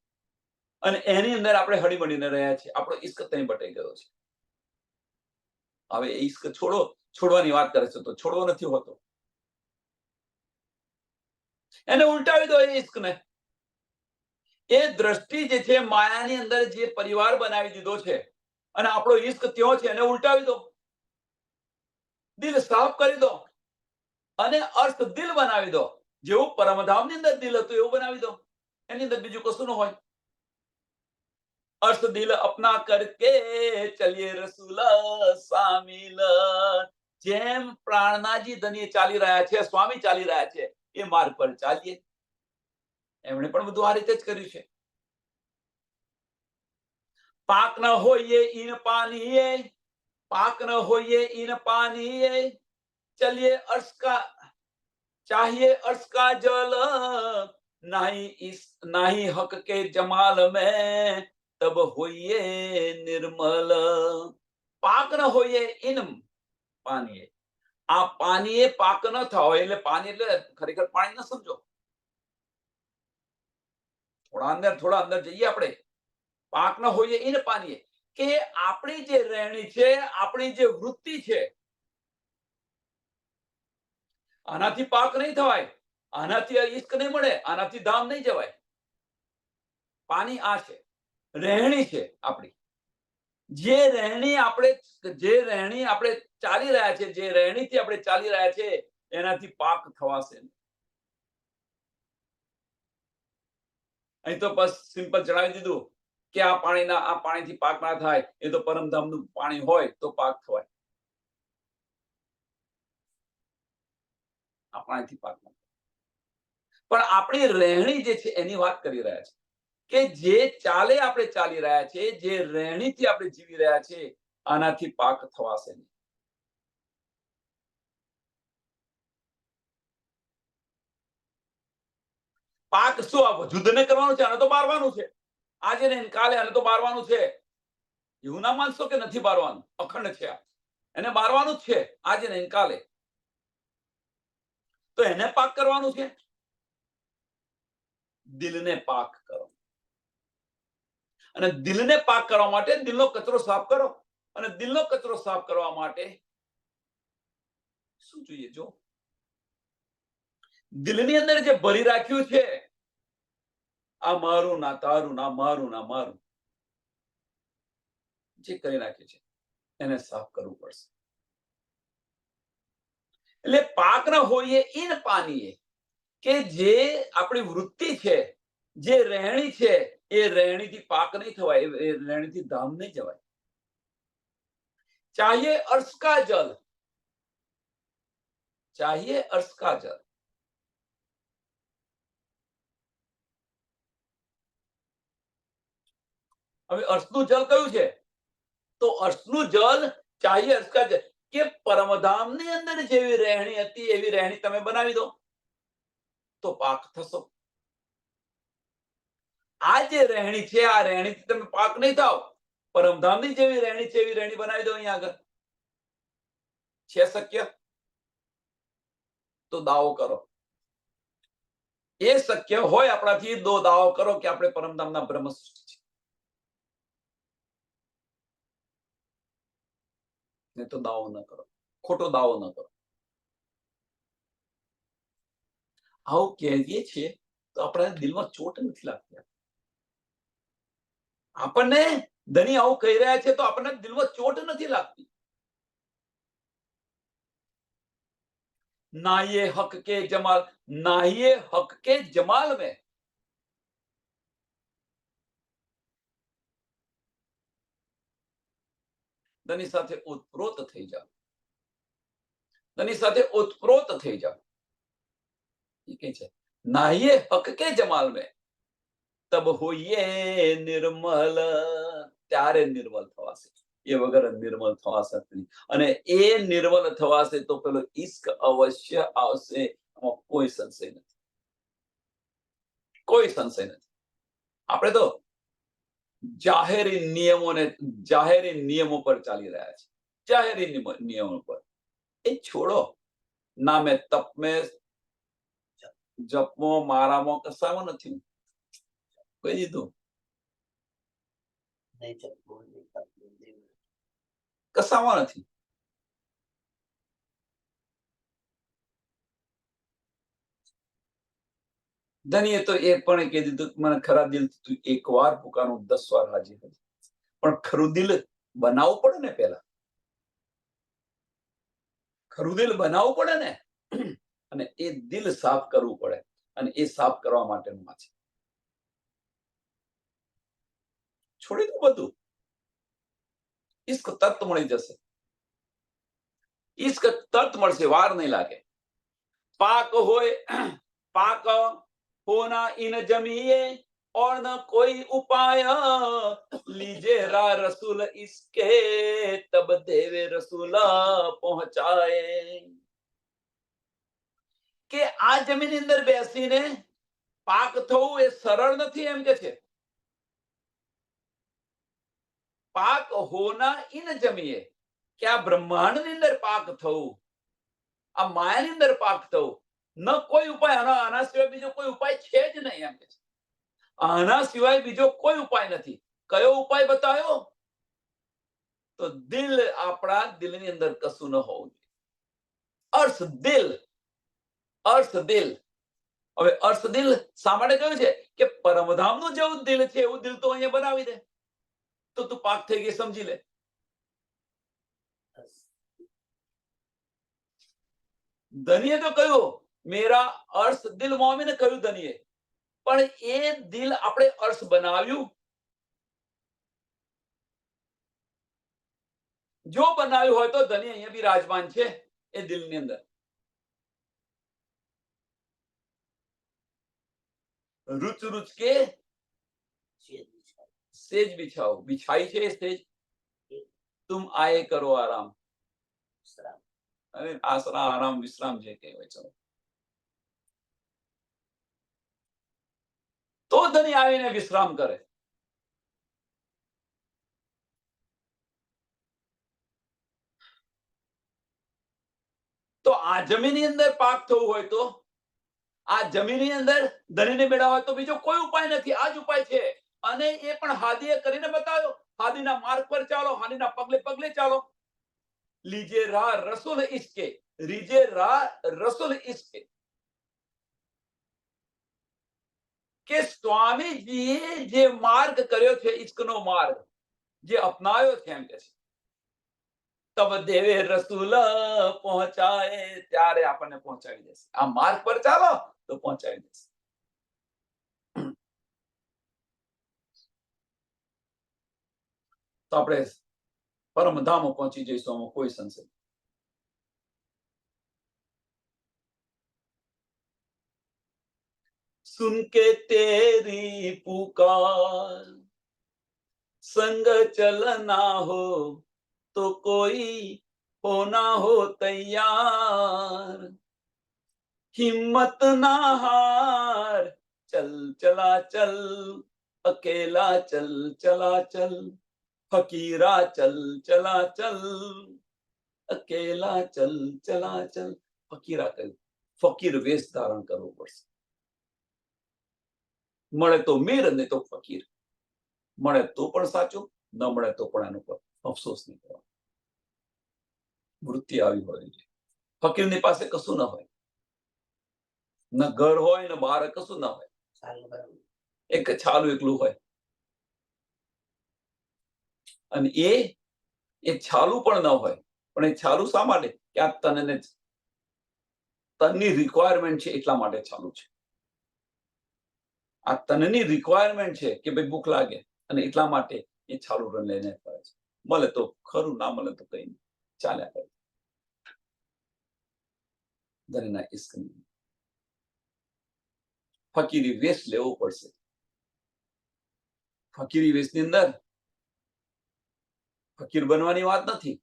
અને એની અંદર આપણે હળી મળીને રહ્યા છીએ. આપણો ઈશ્ક ત્યાં બટાઈ ગયો છે. હવે એ ઈશ્ક છોડવાની વાત કરે છે તો છોડવો નથી હોતો. એને ઉલટાવી દો એ ઈશ્કને. એ દ્રષ્ટિ જે છે માયાની અંદર જે પરિવાર બનાવી દીધો છે અને આપણો ઈશ્ક ત્યો છે, એને ઉલટાવી દો. દિલ સાફ કરી દો અને અર્થ દિલ બનાવી દો. જેવું પરમધામની અંદર દિલ હતું એવું બનાવી દો. એની અંદર બીજું કશું ન હોય. अर्थ दिल अपना करके चलिए रसूला सामिल. જેમ પ્રાણનાજી ધની ચાલી રહ્યા છે, સ્વામી ચાલી રહ્યા છે, એ માર્ગ પર ચાલીએ. એમણે પણ બધું આ રીતે જ કર્યું છે. પાક ન હોઈએ ઈન પાનીએ, પાક ન હોઈએ ઈન પાનીએ, ચલિए अर्श का चाहिए अर्श का जल, नहीं हक के जमाल में तब होइए निर्मल. પાક ન હોઈએ ઇન પાનીએ. આ પાનીએ પાક ન થાવ એટલે પાણી એટલે ખરેખર પાણી ન સમજો. થોડા અંદર જઈએ આપણે. પાક ન હોઈએ ઇન પાનીએ, કે આપણી જે રહેણી છે, આપણી જે વૃત્તિ છે, આનાથી પાક નહીં થવાય, આનાથી ઈશ્ક નહીં મળે, આનાથી ધામ નહીં જવાય. પાણી આ છે, રહેણી છે આપણી. જે રહેણી આપણે ચાલી રહ્યા છે, જે રહેણીથી આપણે ચાલી રહ્યા છે, એનાથી પાક થવાશે. અહીં તો બસ સિમ્પલ જણાવી દીધું કે આ પાણીથી પાક ના થાય. એ તો પરમધામનું પાણી હોય તો પાક થવાય. આ પાણીથી પાક ના થાય. પણ આપણી રહેણી જે છે એની વાત કરી રહ્યા છે કે જે ચાલે આપણે ચાલી રહ્યા છે, જે રહેણીથી આપણે જીવી રહ્યા છે, આનાથી પાક થવાશે નહીં. પાક શું આપો? યુદ્ધને કરવાનું છે, આને તો મારવાનું છે. આજે ને કાલે આને તો મારવાનું છે. એવું ના માનશો કે નથી મારવાનું. અખંડ છે, એને મારવાનું જ છે આજે ને કાલે. તો એને પાક કરવાનું છે. દિલને પાક કરો. અને દિલને પાક કરવા માટે દિલનો કચરો સાફ કરો. અને દિલનો કચરો સાફ કરવા માટે શું જોઈએ? જો દિલની અંદર જે ભરી રાખ્યું છે, આ મારું ના તારું, ના મારું ના મારું, જે કરી નાખ્યું છે એને સાફ કરવું પડશે. એટલે પાક ન હોઈએ ઇન પાનીએ, કે જે આપણી વૃત્તિ છે, જે રહેણી છે, એ રહેણીથી પાક નહીં થવાય, એ રહેણીથી ધામ નહીં જવાય. चाहिए अर्श का जल, चाहिए अर्श का जल. હવે અર્શનું જલ કયું છે? તો અર્શનું જલ ચાહીએ અર્શ કા જલ કે પરમધામની અંદર જેવી રહેણી હતી એવી રહેણી તમે બનાવી દો તો પાક થશો. આ જે રહેણી છે આ રહેણીથી તમે પાક નહીં થાવ. પરમધામની જેવી રહેણી છે એવી રહેણી બનાવી દો અહીંયા આગળ. છે શક્ય? તો દાવો કરો. એ શક્ય હોય આપણાથી દો દાવો કરો કે આપણે પરમધામના બ્રહ્મ સૃષ્ટિ છે. નહીં તો દાવો ન કરો, ખોટો દાવો ન કરો. આવું કહીએ છીએ તો આપણા દિલમાં ચોટ નથી લાગતી. આપણને ધણી આવું કહી રહ્યા છે તો આપણને દિલમાં ચોટ નથી લાગતી. नाहिए हक के जमाल, नाहिए हक के जमाल में ધની સાથે ઓતપ્રોત થઈ જાઓ. ધની સાથે ઓતપ્રોત થઈ જાઓ. એ કે છે નાહિએ હક કે જમાલ में તબ હોઈએ નિર્મલ. ત્યારે નિર્મલ થવાશે. એ વગર નિર્મલ થવાશે નહીં. અને એ નિર્મલ થવાશે તો પેલો ઈશ્ક અવશ્ય આવશે. આમાં કોઈ સંશય નથી. કોઈ સંશય નથી. આપણે તો જાહેરી નિયમો પર ચાલી રહ્યા છે. જાહેરી નિયમો પર. એ છોડો. ના મેં તપ મેં જપમાં મારામાં કશામાં નથી કહી દીધું. કશામાં નથી. ધનીએ તો એ પણ કહી દીધું મને ખરા દિલથી તું એકવાર પુકારું 10 વાર હાજી હતી. પણ ખરું દિલ બનાવવું પડે ને પહેલા. ખરું દિલ બનાવવું પડે ને. અને એ દિલ સાફ કરવું પડે. અને એ સાફ કરવા માટેનું છે. છોડી દો બધું. ઈશ્ક તત્વ મળી જશે. ઈશ્ક તત્વ મળશે. વાર નહીં લાગે. પાક હોય પાક होना इन जमीए और न कोई उपाय लीजे रा रसूल इसके तब देवे रसूला पहुंचाए. કે આ જમીન અંદર બેસીને પાક થવું એ સરળ નથી એમ કે છે. પાક હોના ઇન જમીએ કે આ બ્રહ્માંડની અંદર પાક થવું, આ માયાની અંદર પાક થવું ન કોઈ ઉપાય. આના સિવાય બીજો કોઈ ઉપાય છે જ નહીં એમ કે છે. આના સિવાય બીજો કોઈ ઉપાય નથી. કયો ઉપાય બતાવ્યો? તો દિલ, આપણા દિલની અંદર કશું ન હોવું જોઈએ. અર્થ દિલ, અર્થ દિલ. હવે અર્થ દિલ શા માટે કહ્યું છે કે પરમધામનું જેવું દિલ છે એવું દિલ તો અહીંયા બનાવી દે તો તું પાક થઈ ગઈ સમજી લે. ધનીએ તો કહ્યું મેરા અર્થ દિલ મોમીને કહ્યું ધનીએ. પણ એ દિલ આપણે અર્થ બનાવ્યું. જો બનાવ્યું હોય તો ધની અહીંયા બિરાજમાન છે એ દિલની અંદર. रुच रुच के सेज बिछाओ. बिछाई છે સેજ. तुम आए करो आराम. अरे आसरा आराम विश्राम જે કહેવાય. ચલો તો ધની આવીને વિશ્રામ કરે. તો આ જમીનની અંદર પાક થવું હોય તો આ જમીનની અંદર ધનીને મેળવવા હોય તો બીજો કોઈ ઉપાય નથી. આ જ ઉપાય છે. અને એ પણ હાદીએ કરીને બતાવ્યો. હાદીના માર્ગ પર ચાલો, હાદીના પગલે પગલે ચાલો. લીજે રા રસુલ ઇશ્કે, રીજે રા રસુલ ઇશ્કે. કે સ્વામીજીએ જે માર્ગ કર્યો છે ઇશ્કનો માર્ગ જે અપનાવ્યો છે એમ કે છે તબ દેવે રસૂલ પહોંચાય. ત્યારે આપણને પહોંચાડી દેશે. આ માર્ગ પર ચાલો તો પહોંચાડી દેશે. તો આપણે પરમધામ પહોંચી જઈશું. આમાં કોઈ સંશય. સુન કે તેરી પુકાર संग चलना हो तो कोई होना हो तैयार, हिम्मत ना हार, चल चला चल, अकेला चल चला चल, फकीरा चल चला चल, અકેલા ચલ ચલા ચલ. ફકીરા કહ્યું, ફકીર વેશ ધારણ કરવો પડશે. મળે તો મીર, નહીં તો ફકીર. મળે તો પણ સાચું, ન મળે તો પણ એનો પર અફસોસ નહીં કરવાનો. વૃત્તિ આવી હોવી જોઈએ. ફકીરની પાસે કશું ન હોય, ન ઘર હોય ને બહાર કશું ન હોય, એક છાલું એકલું હોય. અને એ છાલું પણ ન હોય, પણ એ છાલું શા માટે? કે આ તનને તનની રિક્વાયરમેન્ટ છે એટલા માટે છાલું છે. આ તનની રિક્વાયરમેન્ટ છે કે ભાઈ ભૂખ લાગે અને એટલા માટે એ છાલું રન લઈને ફરે છે. મળે તો ખરું, ના મળે તો કઈ નહીં, ચાલ્યા કરે. ધનના ઇશ્કની ફકીરી વેશ લેવો પડશે. ફકીરી વેશની અંદર ફકીર બનવાની વાત નથી,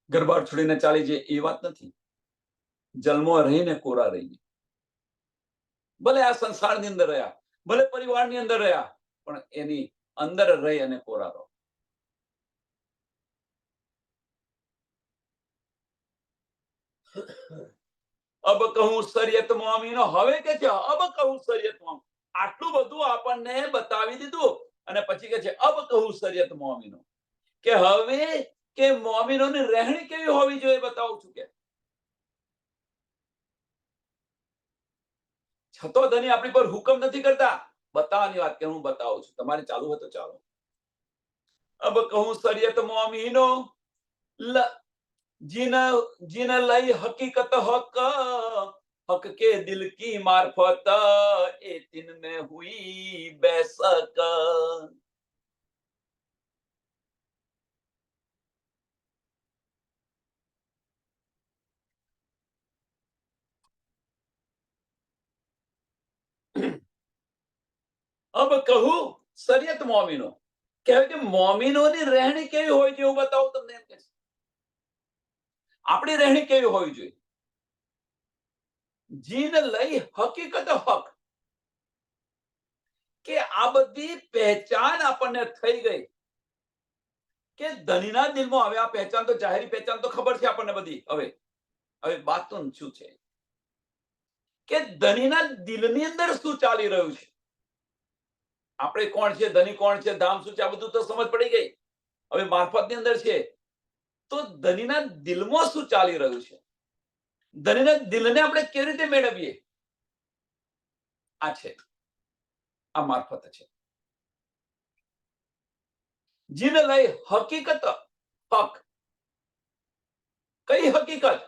ઘરબાર છોડીને ચાલી જાય એ વાત નથી. જન્મો રહીને કોરા રહીએ. ભલે આ સંસારની અંદર રહ્યા, ભલે પરિવારની અંદર રહ્યા, પણ એની અંદર રહી અને કોરા રહો. અબ કહું શરીયત મોમીનો, હવે કે છે અબ કહું શરીયત મોમી. આટલું બધું આપણને બતાવી દીધું અને પછી કે છે અબ કહું શરીયત મોમીનો, કે હવે કે મોમીનોની રહેણી કેવી હોવી જોઈએ બતાવું છું. કે છતો ધની આપણી પર હુકમ નથી કરતા, બતાવવાની વાત કે હું બતાવું છું. તમારે ચાલુ હોય તો ચાલો. અબ કહું શરીયત મોમીનો, જીન જીન લઈ હકીકત હક, हक के दिल की मार्फत ए दिन में हुई बैसक. अब કહું શરીયત મોમીનો, કહેવાય કે મોમીનોની રહેણી કેવી હોય છે હું બતાવું તમને. એમ કે છે આપણી રહેણી કેવી હોવી જોઈએ. જીન લઈ હકીકત હક, કે આ બધી પહેચાન આપણને થઈ ગઈ કે ધનીના દિલમાં. હવે આ પહેચાન તો જાહેરી પહેચાન તો ખબર છે આપણને બધી. હવે હવે વાત તો શું છે કે ધનીના દિલની અંદર શું ચાલી રહ્યું છે. આપણે કોણ છે, ધની કોણ છે, ધામ શું છે, આ બધું તો સમજ પડી ગઈ. હવે મારફતની અંદર છે તો ધનીના દિલમાં શું ચાલી રહ્યું છે, ધનીના દિલને આપણે કેવી રીતે મેળવીએ, આ છે, આ મારફત છે. જીને લઈ હકીકત હક, કઈ હકીકત?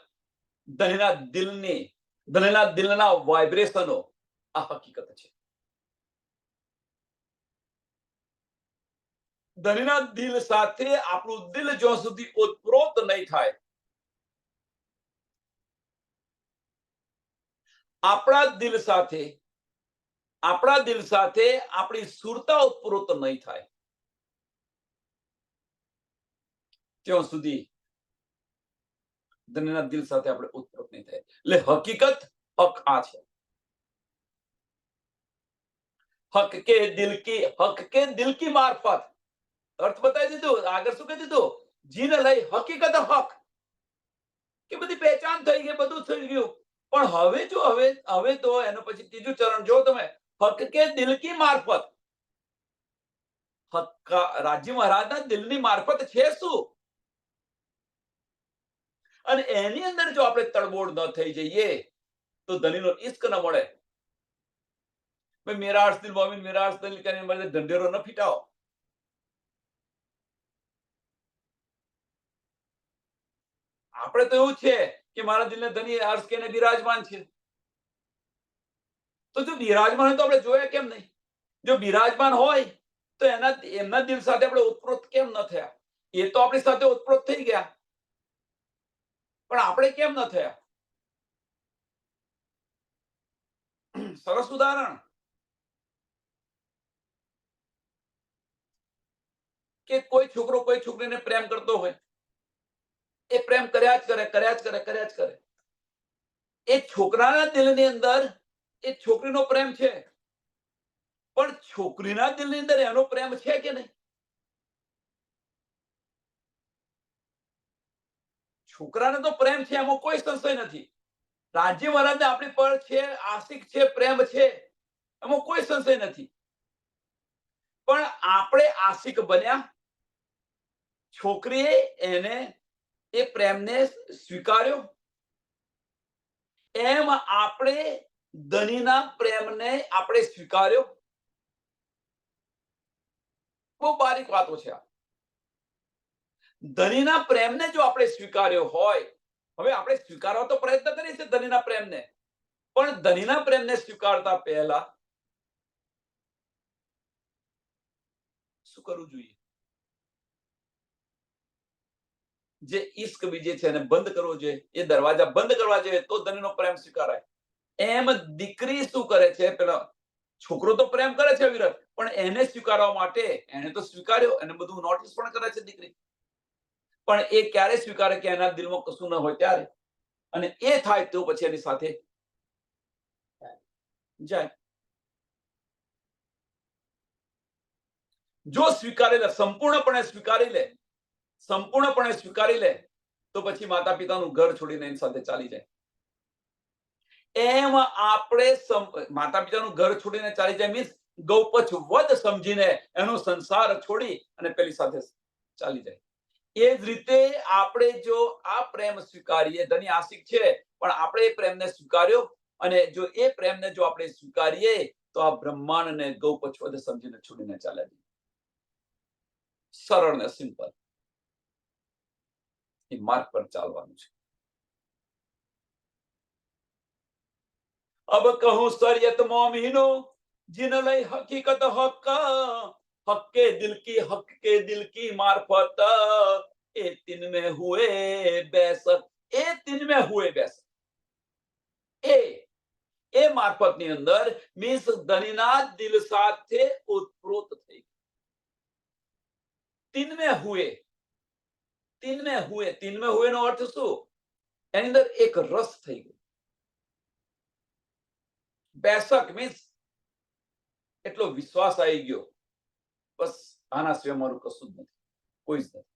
ધનીના દિલની, ધનીના દિલના વાઇબ્રેશનો, આ હકીકત છે. ધનીના દિલ સાથે આપણું દિલ જ્યાં સુધી ઓતપ્રોત નહીં થાય, આપણા દિલ સાથે આપણી સુરતા ઓતપ્રોત નહીં થાય, ત્યાં સુધી ધનીના દિલ સાથે આપણે ઓતપ્રોત નહીં થાય. એટલે હકીકત હક આ છે. હક કે દિલ કી મારફત, અર્થ બતાવી દીધું. આગળ શું કહી દીધું? જીને લઈ હકીકત હક, કે બધી પહેચાન થઈ ગઈ, બધું થઈ ગયું. પણ હવે જો હવે તો એનો પછી ત્રીજું ચરણ જો તમે, હક કે દિલ કી મારફત. રાજી મહારાજના દિલની મારફત છે શું? અને એની અંદર જો આપણે તડબોળ ન થઈ જઈએ તો ધનીનો ઇશ્ક ન મળે. મેરા અર્શ દિલ મોમિન, મેરા અર્શ દિલ કરીને મને ઢંઢેરો ન ફીટાવો. આપણે તો એવું છે કે મારા દિલને ધની અર્શ કહીને બિરાજમાન છે. તો જો બિરાજમાન હોય તો આપણે જોયા કેમ નહીં? જો બિરાજમાન હોય તો એમના દિલ સાથે આપણે ઓતપ્રોત કેમ ન થયા? એ તો આપણી સાથે ઓતપ્રોત થઈ ગયા, પણ આપણે કેમ ન થયા? સરસ ઉદાહરણ. કે કોઈ છોકરો કોઈ છોકરીને પ્રેમ કરતો હોય, એ પ્રેમ કર્યા જ કરે, કર્યા જ કરે, કર્યા જ કરે. એ છોકરાના દિલની અંદર એ છોકરીનો પ્રેમ છે, પણ છોકરીના દિલની અંદર એનો પ્રેમ છે કે નહીં? છોકરાને તો પ્રેમ છે, એમાં કોઈ સંશય નથી. રાજ્ય મહારાજને આપણી પર છે, આશિક છે, પ્રેમ છે, એમાં કોઈ સંશય નથી. પણ આપણે આશિક બન્યા, છોકરીએ એને એ પ્રેમને સ્વીકાર્યો, એમ આપણે ધનીના પ્રેમને આપણે સ્વીકાર્યો. બહુ બારીક વાતો છે આ. ધનીના પ્રેમને જો આપણે સ્વીકાર્યો હોય, હવે આપણે સ્વીકારવા તો પ્રયત્ન કરીએ છીએ ધનીના પ્રેમને, પણ ધનીના પ્રેમને સ્વીકારતા પહેલા શું કરવું જોઈએ? જે ઈશ્ક બીજે છે એને બંધ કરવો જોઈએ, એ દરવાજા બંધ કરવા જોઈએ, તો ધનીનો પ્રેમ સ્વીકારાય. એમ દીકરી શું કરે છે? પેલા છોકરો તો પ્રેમ કરે છે વિરત, પણ એને સ્વીકારવા માટે એને તો સ્વીકાર્યો, એને બધું નોટિસ પણ કરે છે દીકરી, પણ એ ક્યારે સ્વીકારે કે એના દિલમાં કશું ન હોય ત્યારે, અને એ થાય તો પછી એની સાથે જાય. જો સ્વીકારી લે, સંપૂર્ણપણે સ્વીકારી લે, તો પછી માતા પિતાનું ઘર છોડીને એની સાથે ચાલી જાય. એમ આપણે માતા પિતાનું ઘર છોડીને ચાલી જાય મીન્સ ગૌપચ વધ સમજીને એનો સંસાર છોડી અને પેલી સાથે ચાલી જાય. એ જ રીતે આપણે જો આ પ્રેમ સ્વીકારીએ, ધની આશિક છે, પણ આપણે એ પ્રેમને સ્વીકાર્યો, અને જો એ પ્રેમને જો આપણે સ્વીકારીએ, તો આ બ્રહ્માંડને ગૌપચ વધ સમજીને છોડીને ચાલે. સરળ ને સિમ્પલ એ માર્ગ પર ચાલવાનું છે. अब कहूं सरियत मोमिनो जिन लई हकीकत हक हक के दिल की मार्फत ए तिन में हुए बेसक ए तिन में हुए बेसक એ મારફતની અંદર મીન્સ ધનીના દિલ સાથે ઉત્પ્રોત થઈ. તિનમે હુએ નો અર્થ શું? એની અંદર એક રસ થઈ ગયો. બેસક મીન્સ એટલો વિશ્વાસ આવી ગયો, બસ આના સિવાય મારું કશું જ નથી, કોઈ જ નથી,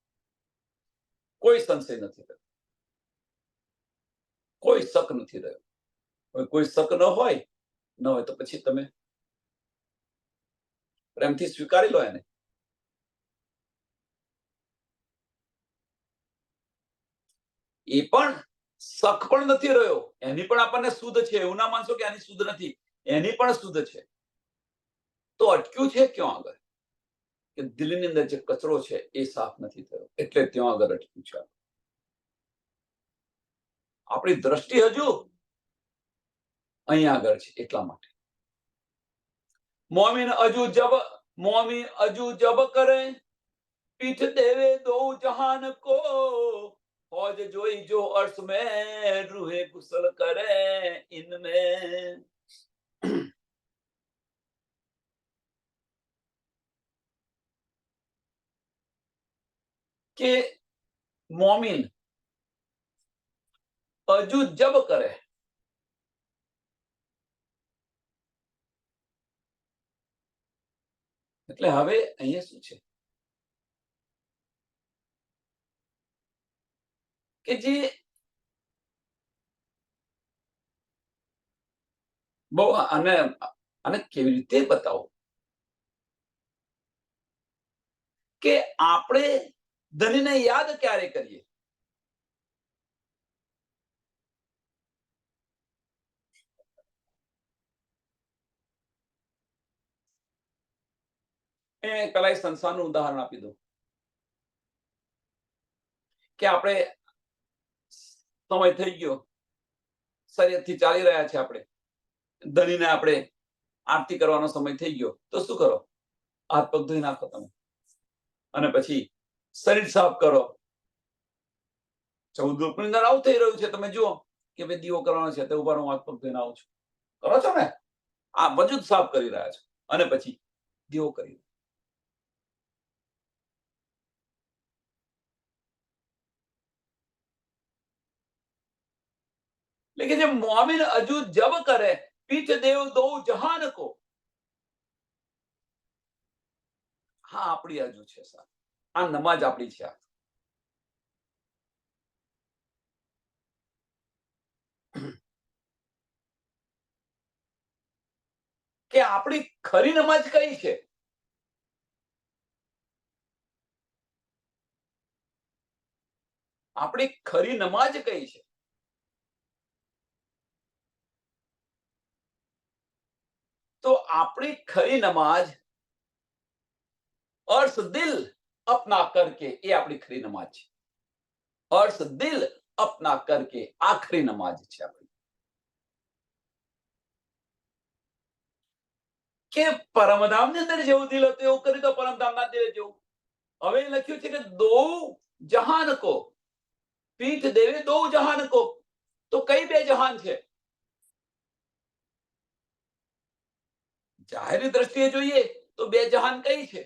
કોઈ સંશય નથી રહ્યો, કોઈ શક નથી રહ્યો. કોઈ શક ન હોય તો પછી તમે પ્રેમથી સ્વીકારી લો એને. એ પણ શક પણ નથી રહ્યો, એની પણ આપણને શુદ્ધ છે, એવું ના માનશો કે આની શુદ્ધ નથી, એની પણ શુદ્ધ છે. તો અટક્યું છે ક્યાં આગળ? કે દિલની અંદર જે કચરો છે એ સાફ નથી થયો, એટલે ત્યાં આગળ અટક્યું છે. આપણી દ્રષ્ટિ હજુ અહીંયા આગળ છે, એટલા માટે મોમિન અજુ જબ કરે पीठ देवे दो जहान को फौज जोई जो अर्श में रूहे गुसल करे इनमें. કે મોમિન અજુ જબ કરે, એટલે હવે અહીંયા શું છે કે જે બહુ આને કેવી રીતે બતાવો કે આપણે ધનીને યાદ ક્યારે કરીએ? કલાઈ સંસારનું ઉદાહરણ આપી દઉં કે આપણે સમય થઈ ગયો, શરીરથી ચાલી રહ્યા છે, આપણે ધનીને આપણે આરતી કરવાનો સમય થઈ ગયો, તો શું કરો? હાથ પગ ધોઈ નાખો તમે, અને પછી શરીર સાફ કરો. 14 રૂપિયાની અંદર આવું થઈ રહ્યું છે, તમે જુઓ કે ભાઈ દીવો કરવાનો છે, તો ઉભા હું હાથ પગ ધોઈને આવું છું, કરો છો ને? આ વજૂદ સાફ કરી રહ્યા છો, અને પછી દીવો કરી. लेकिन जब मोमिन अजू जब करे पीठ देव दो जहान को, હા આપણી અજુ છે સાહેબ, આ નમાજ આપણી છે. કે આપણી ખરી નમાજ કઈ છે? આપણી ખરી નમાજ કઈ છે? તો આપણી ખરી નમાજ अर्श दिल अपना करके ये આપણી ખરી નમાજ છે. अर्श दिल अपना करके આખરી નમાજ છે આપણી. કે પરમધામની અંદર જેવું દિલ હતું એવું કર્યું તો પરમધામના દિલે જેવું. હવે લખ્યું છે કે દો જહાન કો પીઠ દેવે દો જહાન કો, તો કઈ બે જહાન છે? જાહેરી દ્રષ્ટિએ જોઈએ તો બે જહાન કઈ છે?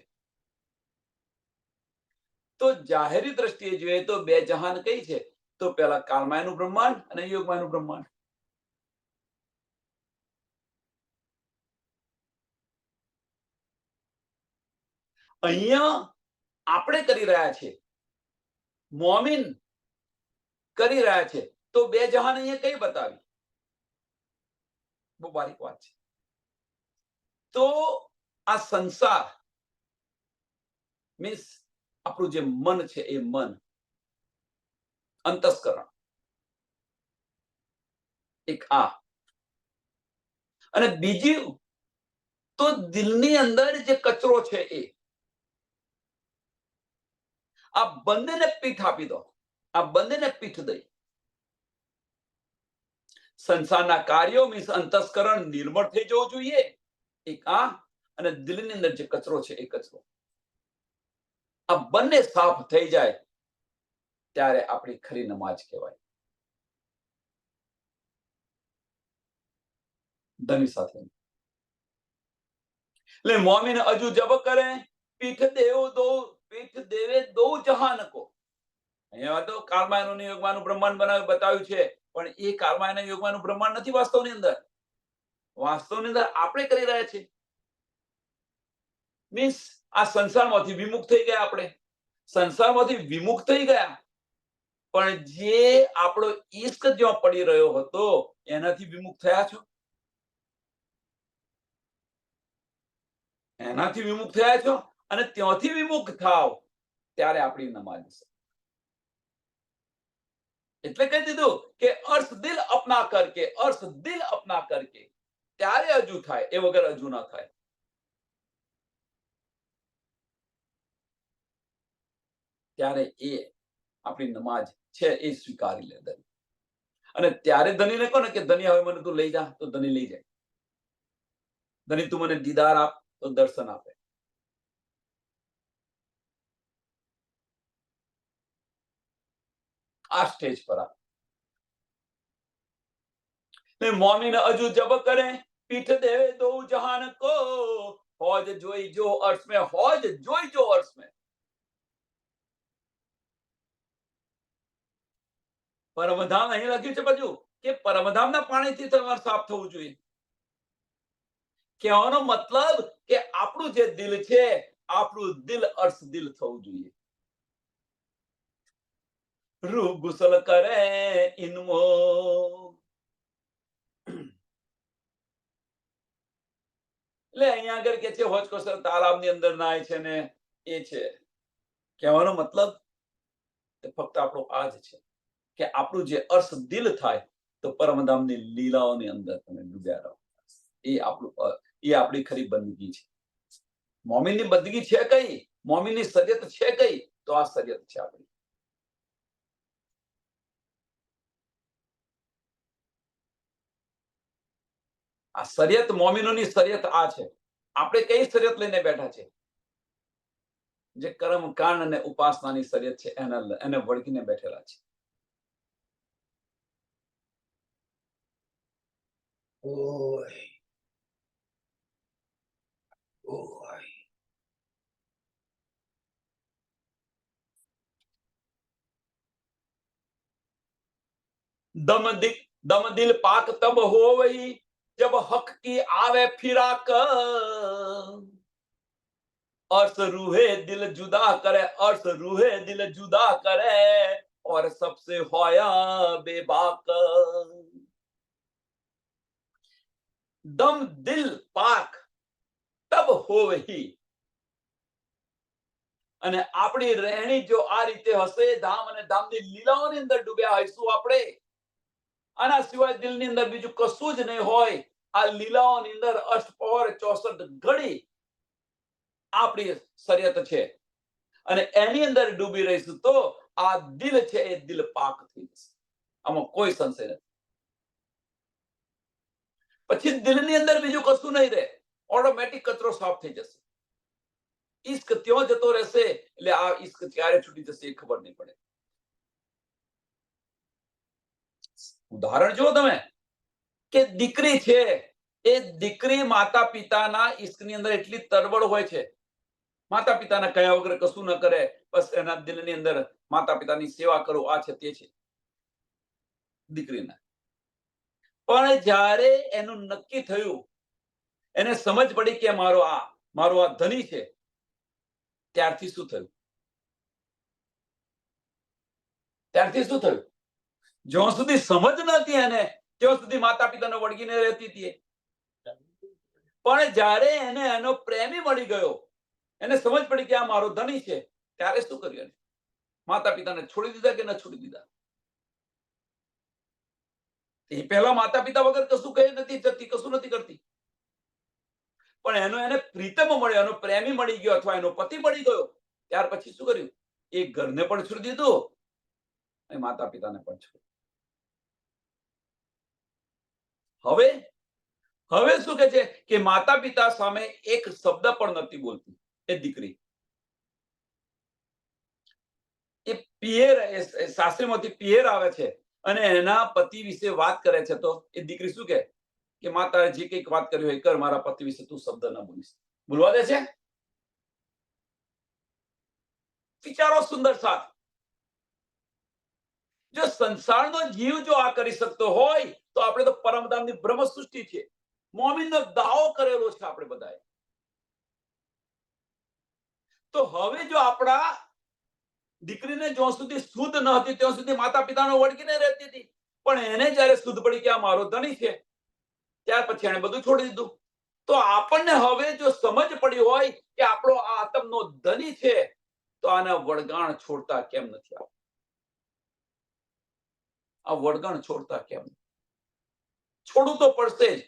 તો જાહેરી દ્રષ્ટિએ જોઈએ તો બે જહાન કઈ છે? તો પેલા કાળમાયનું બ્રહ્માંડ અને યોગમાયનું બ્રહ્માંડ. અહીંયા આપણે કરી રહ્યા છે, મોમિન કરી રહ્યા છે, તો બે જહાન અહીંયા કઈ બતાવી? બહુ બારીક વાત છે. તો આ સંસાર મીન્સ આપણું જે મન છે એ મન અંતસ્કરણ એક આ, અને બીજી તો દિલની અંદર જે કચરો છે એ. આ બંનેને પીઠ આપી દો, આ બંનેને પીઠ દઈ સંસારના કાર્યો મીન્સ અંતસ્કરણ નિર્મળ થઈ જવું જોઈએ, એક આ, અને દિલની અંદર જે કચરો છે એ કચરો. આ બંને સાફ થઈ જાય ત્યારે આપણી ખરી નમાજ કહેવાય. ધની સાથે એટલે મોમિન અજુ જબ કરે પીઠ દેવે દો જહાન કો. અહીંયા તો કાળમાયનું યોગમાનું બ્રહ્માંડ બતાવ્યું છે, પણ એ કાળમાયના યોગમાનું બ્રહ્માંડ નથી વાસ્તવની અંદર. વાસ્તવની અંદર આપણે કરી રહ્યા છીએ. મીન્સ આ સંસારમાંથી વિમુખ થઈ ગયા, આપણે સંસારમાંથી વિમુખ થઈ ગયા, પણ જે આપણો ઈશ્ક જ્યાં પડી રહ્યો હતો એનાથી વિમુખ થયા છો? એનાથી વિમુખ થયા છો, અને ત્યાંથી વિમુખ થાવ ત્યારે આપણી નમાજ છે. એટલે કહી દીધું કે अर्श दिल अपना करके, अर्श दिल अपना करके ત્યારે અજુ થાય, એ વગર અજુ ના થાય. ત્યારે એ આપણી નમાજ છે એ સ્વીકારી લે ધની. અને ત્યારે ધનીને કહો ને કે ધની હવે મને તું લઈ જા, તો ધની લઈ જાય. ધની તું મને દીદાર આપ, તો દર્શન આપે. આ સ્ટેજ પર આ મોમિન અજુ જબ કરે પીઠ દેવે દો જહાન કો, હોજ જોઈ જો अर्श में, હોજ જોઈ જો अर्श में. પરમધામ અહીં લખ્યું છે બધું કે પરમધામના પાણીથી તમારે સાફ થવું જોઈએ. કહેવાનો મતલબ કે આપણું જે દિલ છે, આપણું દિલ अर्श દિલ થવું જોઈએ. રૂહ ગુસલ કરે ઇનમો. એટલે અહીંયા આગળ કે છે હોજ કોસલ તાલાબની અંદર નાય છે ને એ છે. કહેવાનો મતલબ ફક્ત આપણો આ જ છે કે આપણું જે अर्श દિલ થાય તો પરમધામની લીલાઓની અંદર તમે ડૂબ્યા રહો. એ આપણું એ આપણી ખરી બંદગી છે. મોમિનની બંદગી છે કઈ? મોમિનની સરિયત છે કઈ? તો આ સરિયત છે આપણી. આ સરિયત મોમિનોની સરિયત આ છે. આપણે કઈ સરિયત લઈને બેઠા છે? જે કર્મ કાંડ અને ઉપાસનાની સરિયત છે એને વળગીને બેઠેલા છે. ઓય ઓય દમ दम दिल पाक तब हो वही जब हक की आवे फिराक, अर्श रूहे दिल जुदा करे, अर्श रूहे दिल जुदा करे, और सबसे होया बेबाक। दम दिल પાક તબ હોવહી, અને આપણી રહેણી જો આ રીતે હશે, ધામ અને ધામની લીલાઓની અંદર ડૂબ્યા હોઈશું આપણે, આના સિવાય દિલની અંદર બીજું કશું જ નહીં હોય, આ લીલાઓની અંદર અષ્ટપહોર 64 ઘડી આપણી શરીયત છે, અને એની અંદર ડૂબી રહીશું તો આ દિલ છે એ દિલ પાક થઈ જશે, આમાં કોઈ સંશય નથી. પછી દિલની અંદર બીજું કશું નહીં રહે, ઓટોમેટિક કચરો સાફ થઈ જશે. ઈશ્ક ત્યો જતો રહેશે, એટલે આ ઈશ્ક ક્યારે છૂટી જશે એ ખબર નહીં પડે. ઉદાહરણ જુઓ તમે, કે દીકરી છે, એ દીકરી માતા પિતાના ઈશ્કની અંદર એટલી તરબડ હોય છે, માતા પિતાના કયા વગર કશું ન કરે, બસ એના દિલની અંદર માતા પિતાની સેવા કરો, આ છે તે છે દીકરીના. પણ જ્યારે એનું નક્કી થયું, એને સમજ પડી કે મારો આ ધણી છે, ત્યારથી શું થયું? ત્યારથી શું થયું? જ્યાં સુધી સમજ નથી એને, ત્યાં સુધી માતા પિતાને વળગીને રહેતી હતી. પણ જ્યારે એને એનો પ્રેમી મળી ગયો, એને સમજ પડી કે આ મારો ધણી છે, ત્યારે શું કર્યું? માતા પિતાને છોડી દીધા કે ન છોડી દીધા? એ પહેલા માતા પિતા વગર કશું કહી નથી જતી, કશું નથી કરતી. પણ એને પ્રીતમ મળ્યો, એનો પ્રેમી મળી ગયો, અથવા એનો પતિ મળી ગયો, ત્યાર પછી શું કર્યું? એ ઘરને પણ છોડી દીધું અને માતા પિતાને પણ છોડી. હવે શું કે છે કે માતા પિતા સામે એક શબ્દ પણ નથી બોલતી એ દીકરી. એ પિયર, સાસરીમાંથી પિયર આવે છે અને એના પતિ વિશે વાત કરે છે, તો એ દીકરી શું કે માતા જે કંઈક વાત કરી હોય કર, મારા પતિ વિશે તું શબ્દ ન બોલીશ. બોલવા દે છે? વિચારો સુંદર સાથ. જો સંસારનો જીવ જો આ કરી શકતો હોય, તો આપણે તો પરમધામની બ્રહ્મ સૃષ્ટિ છે, મોમીનનો દાવો કરેલો છે આપણે બધાએ. તો હવે જો આપણા દીકરીને જ્યાં સુધી શુદ્ધ ન હતી ત્યાં સુધી માતા પિતાનો વળગીને રહેતી હતી, પણ એને જયારે શુદ્ધ પડી કે આ મારો ધણી છે, ત્યાર પછી એને બધું છોડી દીધું. તો આપણને હવે જો સમજ પડી હોય કે આપણો આ આત્મનો ધણી છે, તો આને વળગાણ છોડતા કેમ નથી? આ વળગાણ છોડતા કેમ? છોડવું તો પડશે જ.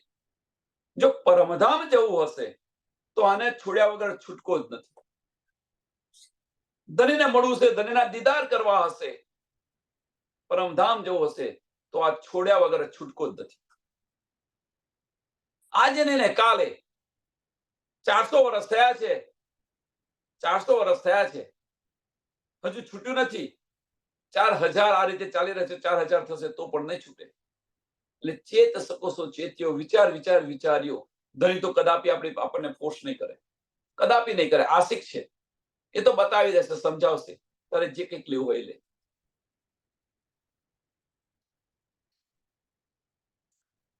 જો પરમધામ જવું હશે તો આને છોડ્યા વગર છૂટકો જ નથી. ધણીને મળવું છે, ધણીના દીદાર કરવા હશે, પરમધામ જવું હશે, તો આ છોડ્યા વગર છૂટકો જ નથી. આજે ને કાલે 400 વર્ષ થયા છે, 400 વર્ષ થયા છે, હજુ છૂટ્યું નથી. 4000 આ રીતે ચાલી રહ્યો છે, 4000 થશે તો પણ નહીં છૂટે. એટલે ચેત શકો છો ચેત્યો, વિચાર્યો. ધણી તો કદાપી આપણને ફોર્સ નહીં કરે, કદાપી નહીં કરે. આશિક છે, એ તો બતાવી દેશે, સમજાવશે, તારે જે કંઈક લેવું હોય લે.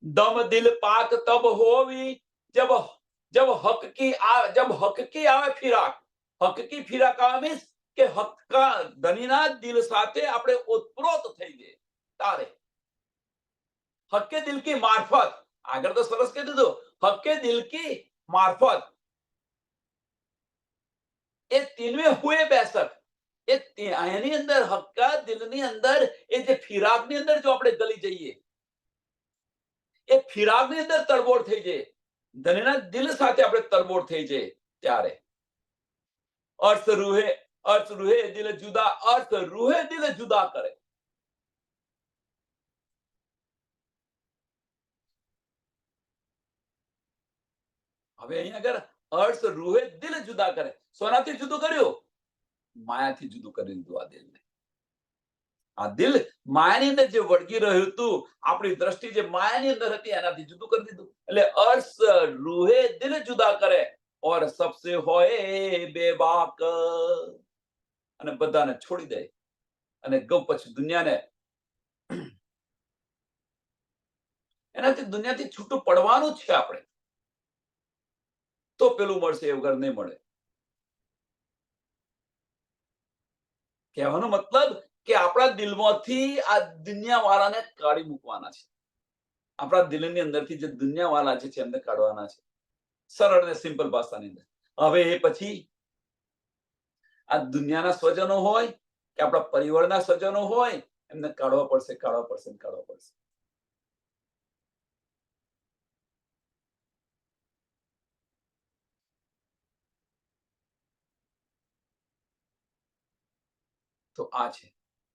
दम दिल पाक तब होवी जब हक की आवे फिराक. हक की फिराक આવે મીન્સ કે હક્કા ધણીના દિલ સાથે આપણે ઓતપ્રોત થઈ ગયે તારે. હક્કે દિલ કી મારફત, આગળ તો સરસ કહી દીધું, હક્કે દિલ કી મારફત એ તીનવે હુએ બેસક. એની અંદર હક્કા દિલની અંદર એ જે ફિરાકની અંદર જો આપણે ગલી જઈએ, એ ફિરાકની અંદર તરબોળ થઈ જાય, ધણીના દિલ સાથે આપણે તરબોળ થઈ જાય, ત્યારે અર્થ રૂહે દિલ જુદા, અર્થ રૂહે દિલ જુદા કરે. હવે અહીંયા આગળ અર્થ રૂહે દિલ જુદા કરે. સોનાથી જુદું કર્યું? માયાથી જુદું કરી દીધું આ દિલને. આ દિલ માયાની અંદર જે વળગી રહ્યું હતું, આપણી દ્રષ્ટિ જે માયાની અંદર હતી એનાથી જુદું કરી દીધું. એટલે અર્થ રૂહે દિલ જુદા કરે, ઓર સબસે હોય બેબાક, અને બધાને છોડી દે અને ગૌ પછી દુનિયાને એનાથી દુનિયાથી છૂટું પડવાનું જ છે આપણે. તો પેલું મળશે, એ વગર નહીં મળે. કહેવાનો મતલબ કે આપણા દિલમાંથી આ દુનિયાવાળાને કાઢી મૂકવાના છે. આપણા દિલની અંદરથી જે દુનિયાવાળા છે એમને કાઢવાના છે. સરળ ને સિમ્પલ ભાષાની અંદર. હવે એ પછી આ દુનિયાના સ્વજનો હોય કે આપણા પરિવારના સ્વજનો હોય, એમને કાઢવા પડશે, કાઢવા પડશે, કાઢવા પડશે. તો આ છે.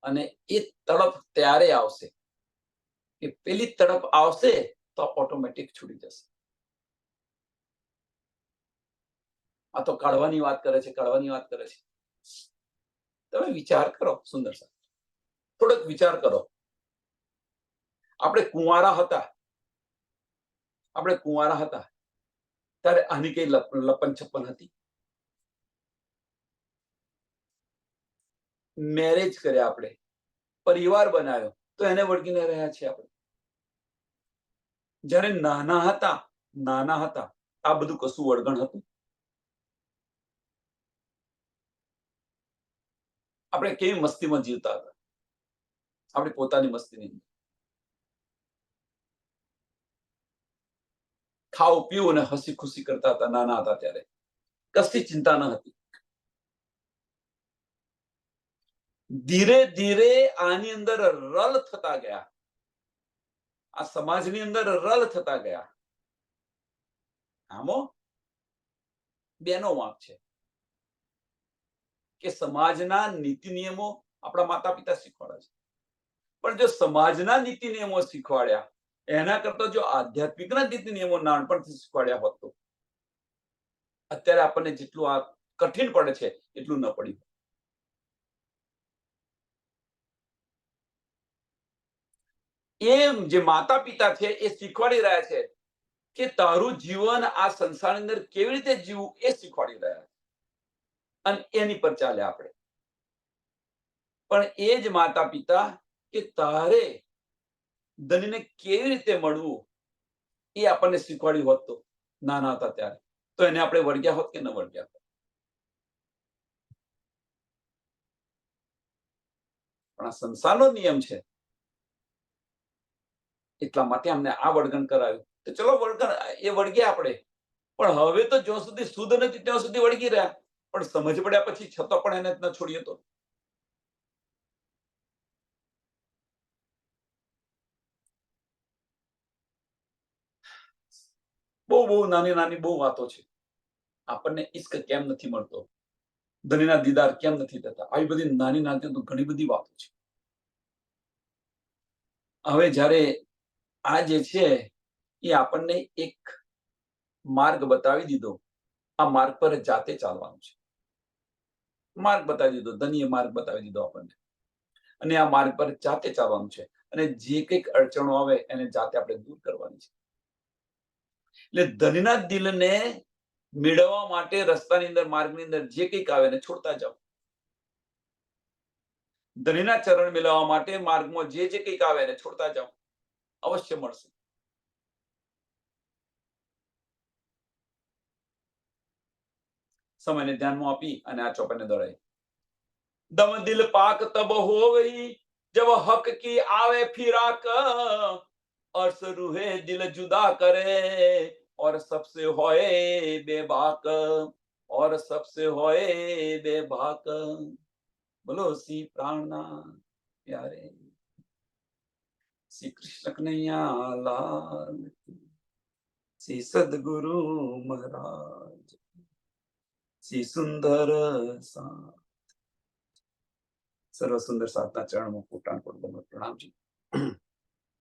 અને એ તડપ ત્યારે આવશે કે પેલી તડપ આવશે તો ઓટોમેટિક છૂટી જશે. આ તો કાઢવાની વાત કરે છે, કાઢવાની વાત કરે છે. તમે વિચાર કરો સુંદર સાહેબ, થોડોક વિચાર કરો. આપણે કુંવારા હતા ત્યારે આની કઈ લપન છપ્પન હતી? મેરેજ કર્યા, આપણે પરિવાર બનાવ્યો, તો એને વળગીને રહ્યા છીએ આપણે. જ્યારે નાના હતા આ બધું કશું વળગણ હતું? આપણે કેવી મસ્તીમાં જીવતા હતા, આપણી પોતાની મસ્તીની અંદર. ખાવું પીવું અને હસી ખુશી કરતા હતા નાના હતા ત્યારે. કશી ચિંતા ન હતી. ધીરે ધીરે આની અંદર રલ થતા ગયા, આ સમાજની અંદર રલ થતા ગયા. આમો બેનો વાંક છે કે સમાજના નીતિ નિયમો આપણા માતા પિતા શીખવાડે છે. પણ જો સમાજના નીતિ નિયમો શીખવાડ્યા એના કરતા જો આધ્યાત્મિકના નીતિ નિયમો નાનપણથી શીખવાડ્યા હોત તો અત્યારે આપણને જેટલું આ કઠિન પડે છે એટલું ન પડ્યું. એમ જે માતા પિતા છે એ શીખવાડી રહ્યા છે કે તારું જીવન આ સંસારની અંદર કેવી રીતે જીવવું એ શીખવાડી રહ્યા છે, અને એની પર ચાલે આપણે. પણ એ જ માતા પિતા કે તારે ધનને કેવી રીતે મળવું એ આપણને શીખવાડ્યું હોત તો નાના હતા ત્યારે, તો એને આપણે વળગ્યા હોત કે ન વળગ્યા હોત? પણ આ સંસારનો નિયમ છે એટલા માટે અમને આ વળગણ કરાવ્યું. તો ચલો વળગણ એ વળગ્યા આપણે, પણ હવે તો જ્યાં સુધી શુદ્ધ નથી ત્યાં સુધી વળગી રહ્યા. પણ સમજ પડ્યા પછી છતાં પણ એને ન છોડીએ તો બહુ બહુ નાની નાની બહુ વાતો છે. આપણને ઈશ્ક કેમ નથી મળતો, ધણીના દીદાર કેમ નથી થતા, આવી બધી નાની નાની તો ઘણી બધી વાતો છે. હવે જ્યારે આ જે છે એ આપણને એક માર્ગ બતાવી દીધો. આ માર્ગ પર જાતે ચાલવાનું છે. માર્ગ બતાવી દીધો, ધનીએ માર્ગ બતાવી દીધો આપણને, અને આ માર્ગ પર જાતે ચાલવાનું છે. અને જે કંઈક અડચણો આવે એને જાતે આપણે દૂર કરવાની છે. એટલે ધનના દિલને મેળવવા માટે રસ્તાની અંદર માર્ગની અંદર જે કંઈક આવે એને છોડતા જાઓ. ધનના ચરણ મેળવવા માટે માર્ગમાં જે જે કંઈક આવે એને છોડતા જાઓ, અવશ્ય મળશે. સમયને ધ્યાનમાં આપી અને આ ચોપનને દોડાઈ. दम दिल पाक तब हो गई जब हक की आवे फिराक, और रूहे दिल जुदा करे और सबसे होए बेबाक, और सबसे होए बेबाक. बोलो सी प्राणना प्यारे श्री कृष्ण कन्हैया लाल की, श्री सदगुरु महाराज, श्री सुंदर सा સર્વ સુંદર સાધના ચરણમાં કોટાણ કોટ પ્રણામજી.